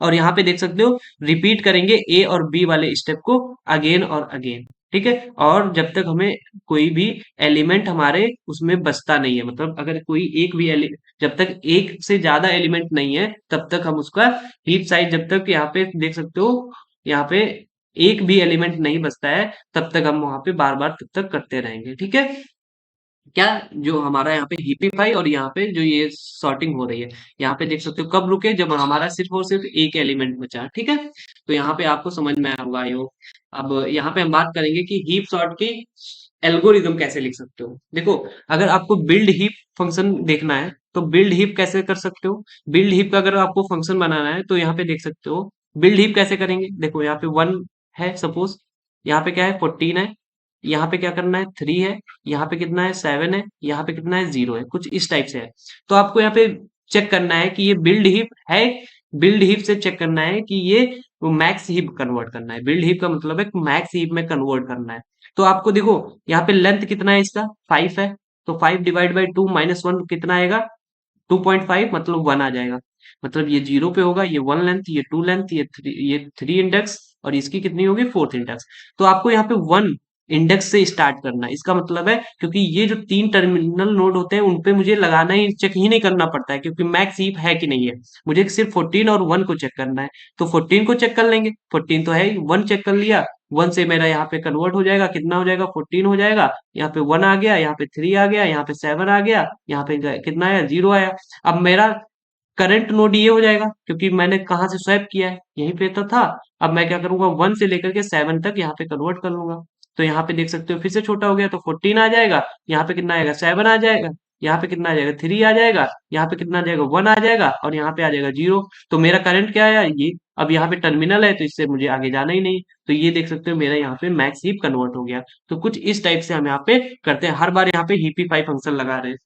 Speaker 1: और यहाँ पे देख सकते हो रिपीट करेंगे ए और बी वाले स्टेप को अगेन और अगेन, ठीक है। और जब तक हमें कोई भी एलिमेंट हमारे उसमें बचता नहीं है, मतलब अगर कोई एक भी जब तक एक से ज्यादा एलिमेंट नहीं है तब तक हम उसका हीप साइज, जब तक यहाँ पे देख सकते हो यहाँ पे एक भी एलिमेंट नहीं बचता है तब तक हम वहां पे बार बार तब तक करते रहेंगे, ठीक है। क्या, जो हमारा यहाँ पे हिपिफाई और यहाँ पे जो ये सॉर्टिंग हो रही है, यहाँ पे देख सकते हो कब रुके, जब हमारा सिर्फ और सिर्फ एक एलिमेंट बचा, ठीक है। तो यहाँ पे आपको समझ में आया होगा आई होप। अब यहाँ पे हम बात करेंगे कि हीप सॉर्ट की एल्गोरिदम कैसे लिख सकते हो। देखो, अगर आपको बिल्ड हीप फंक्शन देखना है तो बिल्ड हीप कैसे कर सकते हो। बिल्ड हीप का अगर आपको फंक्शन बनाना है तो यहाँ पे देख सकते हो बिल्ड हीप कैसे करेंगे। देखो यहाँ पे 1 है सपोज, यहाँ पे क्या है 14 है, यहाँ पे क्या करना है 3 है, यहाँ पे कितना है 7 है, यहाँ पे कितना है 0 है, कुछ इस टाइप से है। तो आपको यहाँ पे चेक करना है कि ये बिल्ड हीप है, बिल्ड हीप से चेक करना है कि ये मैक्स हीप कन्वर्ट करना है। बिल्ड हीप का मतलब है मैक्स हीप में कन्वर्ट करना है। तो आपको देखो यहाँ पे लेंथ कितना है इसका, 5 है, तो 5 डिवाइड बाई 2 माइनस 1 कितना आएगा, 2.5, मतलब 1 आ जाएगा। मतलब ये 0 पे होगा, ये 1 लेंथ, ये 2 लेंथ, ये 3 इंडेक्स, और इसकी कितनी होगी 4th इंडेक्स। तो आपको यहाँ पे 1 इंडेक्स से स्टार्ट करना है। इसका मतलब है क्योंकि ये जो 3 टर्मिनल नोड होते हैं उन पे मुझे लगाना ही, चेक ही नहीं करना पड़ता है, क्योंकि मैक्स हीप है कि नहीं है, मुझे सिर्फ 14 और 1 को चेक करना है। तो 14 को चेक कर लेंगे, 14 तो है ही, 1 चेक कर लिया, 1 से मेरा यहाँ पे कन्वर्ट हो जाएगा, कितना हो जाएगा 14 हो जाएगा। यहाँ पे 1 आ गया, यहाँ पे 3 आ गया, यहाँ पे 7 आ गया, यहाँ पे कितना आया 0 आया। अब मेरा करंट नोड ये हो जाएगा, क्योंकि मैंने कहाँ से स्वैप किया है, यहीं पे तो था। अब मैं क्या करूंगा, 1 से लेकर के 7 तक यहाँ पे कन्वर्ट कर लूंगा। तो यहाँ पे देख सकते हो फिर से छोटा हो गया, तो 14 आ जाएगा, यहाँ पे कितना आएगा 7 आ जाएगा, यहाँ पे कितना आ जाएगा 3 आ जाएगा, यहाँ पे कितना आ जाएगा 1 आ जाएगा, और यहाँ पे आ जाएगा 0। तो मेरा करंट क्या आया ये, अब यहाँ पे टर्मिनल है तो इससे मुझे आगे जाना ही नहीं। तो ये देख सकते हो मेरा यहाँ पे मैक्स हीप कन्वर्ट हो गया। तो कुछ इस टाइप से हम यहाँ पे करते हैं, हर बार यहाँ पे हीपीफाई फंक्शन लगा रहे हैं।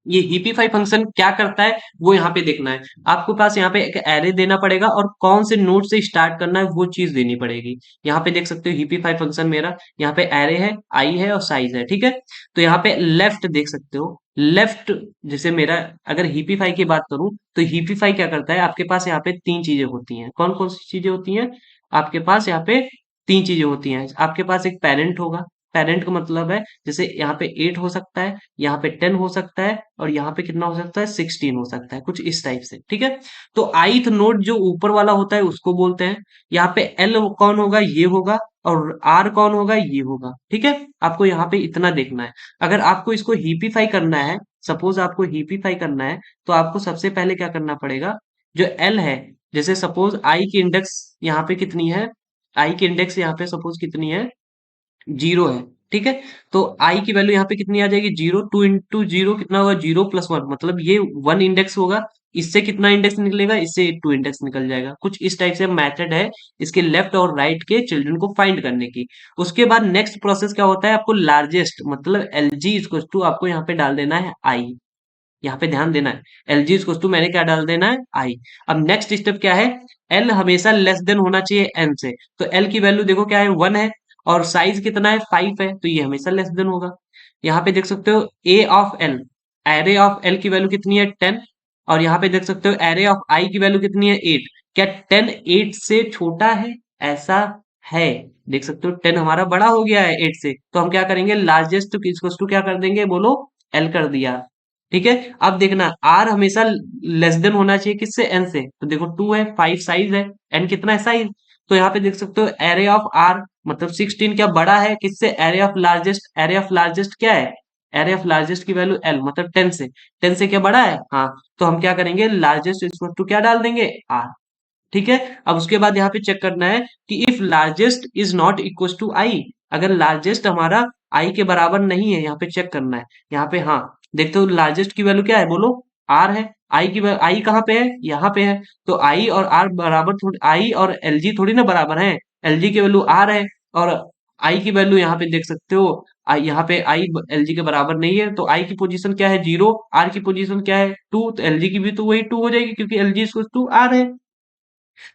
Speaker 1: ये heapify फंक्शन क्या करता है वो यहाँ पे देखना है। आपको पास यहाँ पे एक एरे देना पड़ेगा और कौन से नोड से स्टार्ट करना है वो चीज देनी पड़ेगी। यहाँ पे देख सकते हो heapify फंक्शन मेरा यहाँ पे एरे है, आई है और साइज है, ठीक है। तो यहाँ पे लेफ्ट देख सकते हो, लेफ्ट जैसे मेरा, अगर heapify की बात करूं तो heapify क्या करता है, आपके पास यहाँ पे तीन चीजें होती हैं। कौन कौन सी चीजें होती हैं आपके पास यहाँ पे? तीन चीजें होती हैं आपके पास। एक पेरेंट होगा, पेरेंट का मतलब है जैसे यहाँ पे 8 हो सकता है, यहाँ पे 10 हो सकता है और यहाँ पे कितना हो सकता है, 16 हो सकता है, कुछ इस टाइप से, ठीक है। तो ith नोड जो ऊपर वाला होता है उसको बोलते हैं। यहाँ पे एल कौन होगा, ये होगा, और आर कौन होगा, ये होगा, ठीक है। आपको यहाँ पे इतना देखना है। अगर आपको इसको हीपीफाई करना है, सपोज आपको हीपीफाई करना है, तो आपको सबसे पहले क्या करना पड़ेगा, जो एल है, जैसे सपोज आई की इंडेक्स यहाँ पे कितनी है, आई की इंडेक्स यहाँ पे सपोज कितनी है, जीरो है, ठीक है। तो आई की वैल्यू यहाँ पे कितनी आ जाएगी, जीरो। टू इंटू जीरो कितना होगा, जीरो प्लस वन, मतलब ये वन इंडेक्स होगा। इससे कितना इंडेक्स निकलेगा, इससे टू इंडेक्स निकल जाएगा। कुछ इस टाइप से मेथड है इसके लेफ्ट और राइट के चिल्ड्रन को फाइंड करने की। उसके बाद नेक्स्ट प्रोसेस क्या होता है, आपको लार्जेस्ट मतलब एल जी इक्वल टू आपको यहाँ पे डाल देना है आई। यहाँ पे ध्यान देना है, एल जी इक्वल टू मैंने क्या डाल देना है, आई। अब नेक्स्ट स्टेप क्या है, एल हमेशा लेस देन होना चाहिए एन से। तो एल की वैल्यू देखो क्या है, वन है, और साइज कितना है, फाइव है, तो ये हमेशा लेस देन होगा। यहाँ पे देख सकते हो A of L, array of L की वैल्यू कितनी है, 10। और यहाँ पे देख सकते हो एरे ऑफ आई की वैल्यू कितनी है, 8। क्या 10 8 से छोटा है, ऐसा है? देख सकते हो 10 हमारा बड़ा हो गया है 8 से, तो हम क्या करेंगे, लार्जेस्ट इक्वल टू क्या कर देंगे, बोलो, एल कर दिया, ठीक है। अब देखना आर हमेशा लेस देन होना चाहिए किससे, एन से। तो देखो 2 है, 5 साइज है, एन कितना है, साइज। तो यहाँ पे देख सकते हो एरे ऑफ आर मतलब 16 क्या बड़ा है किससे, array of largest. Array of largest क्या है, एरे ऑफ लार्जेस्ट की वैल्यू एल मतलब 10 से, 10 से क्या बड़ा है, हाँ। तो हम क्या करेंगे, लार्जेस्ट इक्वल टू क्या डाल देंगे, आर, ठीक है। अब उसके बाद यहाँ पे चेक करना है कि if largest is not equal to I, अगर लार्जेस्ट हमारा आई के बराबर नहीं है, यहाँ पे चेक करना है। यहाँ पे हाँ, देखते हो लार्जेस्ट की वैल्यू क्या है, बोलो, आर है। आई की आई कहाँ पे है, यहाँ पे है। तो आई और आर बराबर थोड़ी, आई और एल जी थोड़ी ना बराबर है। एल जी की वैल्यू आर है और आई की वैल्यू यहाँ पे देख सकते हो, आई यहाँ पे आई एल जी के बराबर नहीं है। तो आई की पोजीशन क्या है, जीरो। आर की पोजीशन क्या है, टू। तो एल जी की भी तो वही टू हो जाएगी क्योंकि एल जी टू आर है।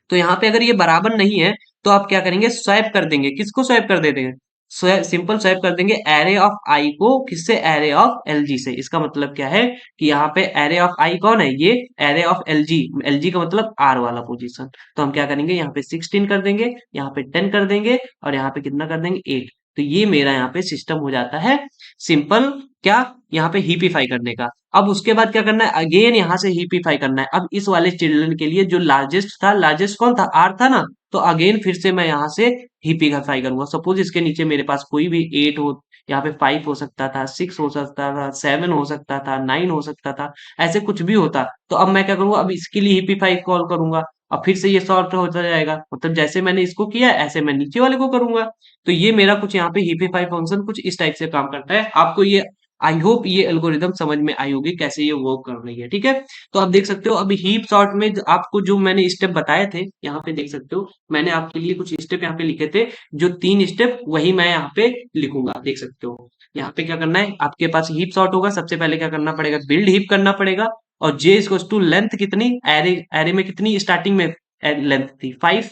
Speaker 1: तो यहाँ पे अगर ये बराबर नहीं है तो आप क्या करेंगे, स्वैप कर देंगे। किसको स्वैप कर देते हैं, सिंपल स्वैप कर देंगे एरे ऑफ आई को, किससे, एरे ऑफ एल जी से। इसका मतलब क्या है कि यहाँ पे एरे ऑफ आई कौन है, ये array of L G, L G का मतलब आर वाला पोजीशन। तो हम क्या करेंगे, यहाँ पे 16 कर देंगे, यहाँ पे 10 कर देंगे और यहाँ पे कितना कर देंगे, 8। तो ये मेरा यहाँ पे सिस्टम हो जाता है सिंपल, क्या, यहाँ पे हीपीफाई करने का। अब उसके बाद क्या करना है, अगेन यहाँ से हीपीफाई करना है। अब इस वाले चिल्ड्रन के लिए जो लार्जेस्ट था, लार्जेस्ट कौन था, आर था ना। तो अगेन फिर से मैं यहाँ से हीपीफाई करूंगा। सपोज इसके नीचे मेरे पास कोई भी 8 हो, यहाँ पे 5 हो सकता था, 6 हो सकता था, 7 हो सकता था, 9 हो सकता था, ऐसे कुछ भी होता। तो अब मैं क्या करूंगा, अब इसके लिए हीपीफाई कॉल करूंगा। अब फिर से ये सॉर्ट होता जाएगा, मतलब जैसे मैंने इसको किया ऐसे मैं नीचे वाले को करूंगा। तो ये मेरा कुछ यहाँ पे हीपीफाई फंक्शन कुछ इस टाइप से काम करता है। आपको ये, आई होप ये एल्गोरिदम समझ में आई होगी कैसे ये वर्क कर रही है, ठीक है। तो आप देख सकते हो अभी हीप सॉर्ट में आपको जो मैंने स्टेप बताए थे, यहाँ पे देख सकते हो मैंने आपके लिए कुछ स्टेप यहाँ पे लिखे थे। जो 3 स्टेप वही मैं यहाँ पे लिखूंगा, देख सकते हो। यहाँ पे क्या करना है, आपके पास हीप सॉर्ट होगा, सबसे पहले क्या करना पड़ेगा, बिल्ड हीप करना पड़ेगा। और जे इक्वल टू लेंथ कितनी, एरे एरे में कितनी स्टार्टिंग में लेंथ थी, 5,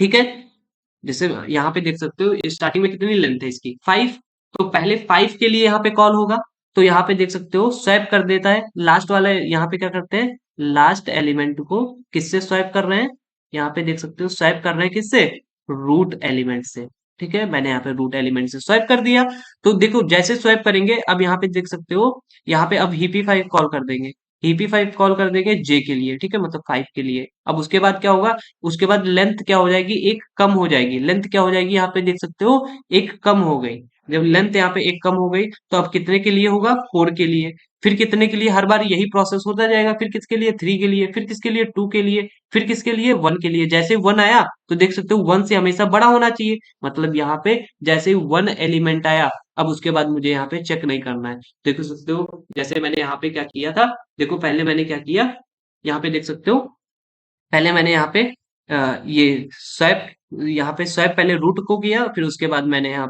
Speaker 1: ठीक है। जैसे यहाँ पे देख सकते हो स्टार्टिंग में कितनी लेंथ है इसकी, 5। तो पहले 5 के लिए यहाँ पे कॉल होगा। तो यहाँ पे देख सकते हो स्वैप कर देता है लास्ट वाला। यहाँ पे क्या करते हैं, लास्ट एलिमेंट को किससे स्वैप कर रहे हैं, यहाँ पे देख सकते हो स्वैप कर रहे हैं किससे, रूट एलिमेंट से, ठीक है। मैंने यहाँ पे रूट एलिमेंट से स्वैप कर दिया। तो देखो जैसे स्वैप करेंगे, अब यहाँ पे देख सकते हो, यहाँ पे अब हीपी 5 कॉल कर देंगे। हीपी 5 कॉल कर देंगे जे के लिए, ठीक है, मतलब 5 के लिए। अब उसके बाद क्या होगा, उसके बाद लेंथ क्या हो जाएगी, एक कम हो जाएगी। लेंथ क्या हो जाएगी, यहाँ पे देख सकते हो एक कम हो गई। जब लेंथ यहाँ पे एक कम हो गई तो अब कितने के लिए होगा, 4 के लिए। फिर कितने के लिए, हर बार यही प्रोसेस होता जाएगा। फिर किसके लिए, 3 के लिए। फिर किसके लिए, 2 के लिए। फिर किसके लिए, 1 के लिए। जैसे 1 आया तो देख सकते हो 1 से हमेशा बड़ा होना चाहिए। मतलब यहाँ पे जैसे ही 1 एलिमेंट आया, अब उसके बाद मुझे यहाँ पे चेक नहीं करना है। देख सकते हो जैसे मैंने यहाँ पे क्या किया था, देखो पहले मैंने क्या किया, यहाँ पे देख सकते हो पहले मैंने यहाँ पे ये स्वैप यहाँ पे स्वैप पहले रूट को किया, फिर उसके बाद मैंने यहाँ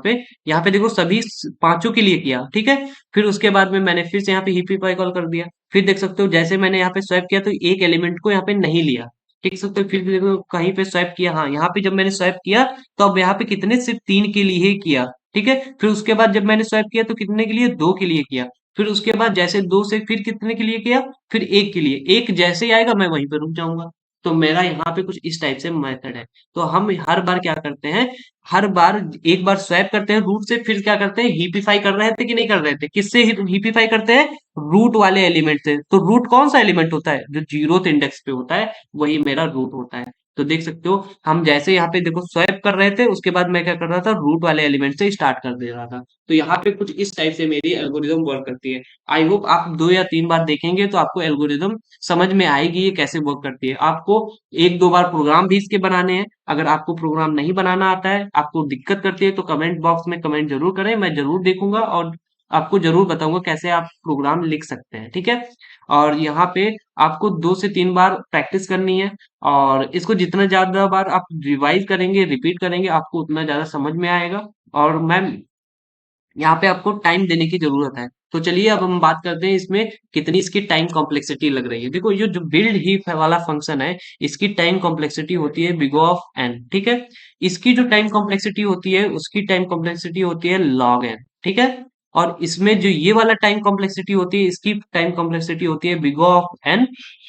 Speaker 1: पे देखो सभी पांचों के लिए किया, ठीक है। फिर उसके बाद में मैंने फिर से यहाँ पे हिपिफाई कॉल कर दिया। फिर देख सकते हो जैसे मैंने यहाँ पे स्वैप किया तो एक एलिमेंट को यहाँ पे नहीं लिया, देख सकते हो। फिर देखो कहीं पे स्वैप किया, हाँ यहाँ पे जब मैंने स्वैप किया तो अब यहाँ पे कितने, सिर्फ 3 के लिए ही किया, ठीक है। फिर उसके बाद जब मैंने स्वैप किया तो कितने के लिए, 2 के लिए किया। फिर उसके बाद जैसे 2 से फिर कितने के लिए किया, फिर 1 के लिए। 1 जैसे ही आएगा मैं वहीं पे रुक जाऊंगा। तो मेरा यहाँ पे कुछ इस टाइप से मेथड है। तो हम हर बार क्या करते हैं, हर बार एक बार स्वैप करते हैं रूट से, फिर क्या करते हैं, हीपिफाई कर रहे थे कि नहीं कर रहे थे, किससे हीपिफाई करते हैं, रूट वाले एलिमेंट से। तो रूट कौन सा एलिमेंट होता है, जो जीरोथ इंडेक्स पे होता है, वही मेरा रूट होता है। तो देख सकते हो हम जैसे यहाँ पे देखो स्वैप कर रहे थे, उसके बाद मैं क्या कर रहा था, रूट वाले एलिमेंट से स्टार्ट कर दे रहा था। तो यहाँ पे कुछ इस टाइप से मेरी एल्गोरिदम वर्क करती है। आई होप आप 2 या 3 बार देखेंगे तो आपको एल्गोरिदम समझ में आएगी ये कैसे वर्क करती है। आपको 1-2 बार प्रोग्राम भी इसके बनाने हैं। अगर आपको प्रोग्राम नहीं बनाना आता है, आपको दिक्कत करती है, तो कमेंट बॉक्स में कमेंट जरूर करें, मैं जरूर देखूंगा और आपको जरूर बताऊंगा कैसे आप प्रोग्राम लिख सकते हैं, ठीक है। और यहाँ पे आपको 2 से 3 बार प्रैक्टिस करनी है, और इसको जितना ज्यादा बार आप रिवाइज करेंगे, रिपीट करेंगे, आपको उतना ज्यादा समझ में आएगा। और मैम यहाँ पे आपको टाइम देने की जरूरत है। तो चलिए अब हम बात करते हैं इसमें कितनी इसकी टाइम कॉम्प्लेक्सिटी लग रही है। देखो ये जो बिल्ड हीप वाला फंक्शन है, इसकी टाइम कॉम्प्लेक्सिटी होती है बिग ऑफ एन, ठीक है। इसकी जो टाइम कॉम्प्लेक्सिटी होती है, उसकी टाइम कॉम्प्लेक्सिटी होती है लॉग एन, ठीक है। और इसमें जो ये वाला टाइम कॉम्प्लेक्सिटी होती है, इसकी टाइम कॉम्प्लेक्सिटी होती है big of N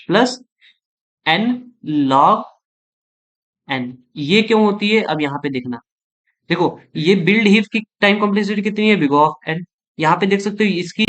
Speaker 1: plus N log N. ये क्यों होती है, अब यहाँ पे देखना। देखो ये बिल्ड हीप की टाइम कॉम्प्लेक्सिटी कितनी है, बिग ऑफ एन। यहाँ पे देख सकते हो इसकी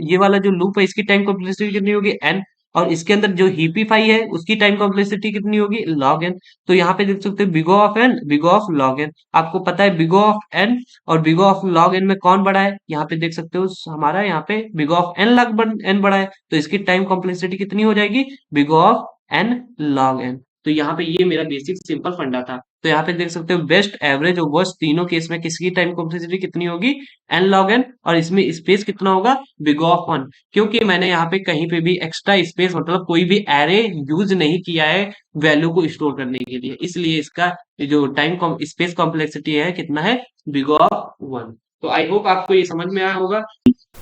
Speaker 1: ये वाला जो लूप है, इसकी टाइम कॉम्प्लेक्सिटी कितनी होगी, एन। और इसके अंदर जो हीपीफाई है, उसकी टाइम कॉम्प्लेक्सिटी कितनी होगी, लॉग एन। तो यहाँ पे देख सकते हो big of N, big of log N. आपको पता है बिग ऑफ एन और बिग ऑफ लॉग एन में कौन बड़ा है, यहाँ पे देख सकते हो हमारा यहाँ पे big of N log N बड़ा है। तो इसकी टाइम कॉम्प्लेक्सिटी कितनी हो जाएगी, big of N log N. तो यहाँ पे ये मेरा बेसिक सिंपल फंडा था। तो यहाँ पे देख सकते हो बेस्ट, एवरेज और वर्स्ट तीनों केस में किसकी टाइम कॉम्प्लेक्सिटी कितनी होगी, एन लॉग एन। और इसमें स्पेस कितना होगा, बिग ऑफ वन। क्योंकि मैंने यहाँ पे कहीं पे भी एक्स्ट्रा स्पेस, मतलब कोई भी एरे यूज नहीं किया है वैल्यू को स्टोर करने के लिए, इसलिए इसका जो टाइम स्पेस कॉम्प्लेक्सिटी है कितना है, बिग ऑफ वन। तो आई होप आपको ये समझ में आया होगा।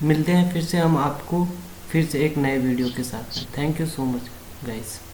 Speaker 1: मिलते हैं फिर से हम आपको फिर से एक नए वीडियो के साथ। Thank you so much guys.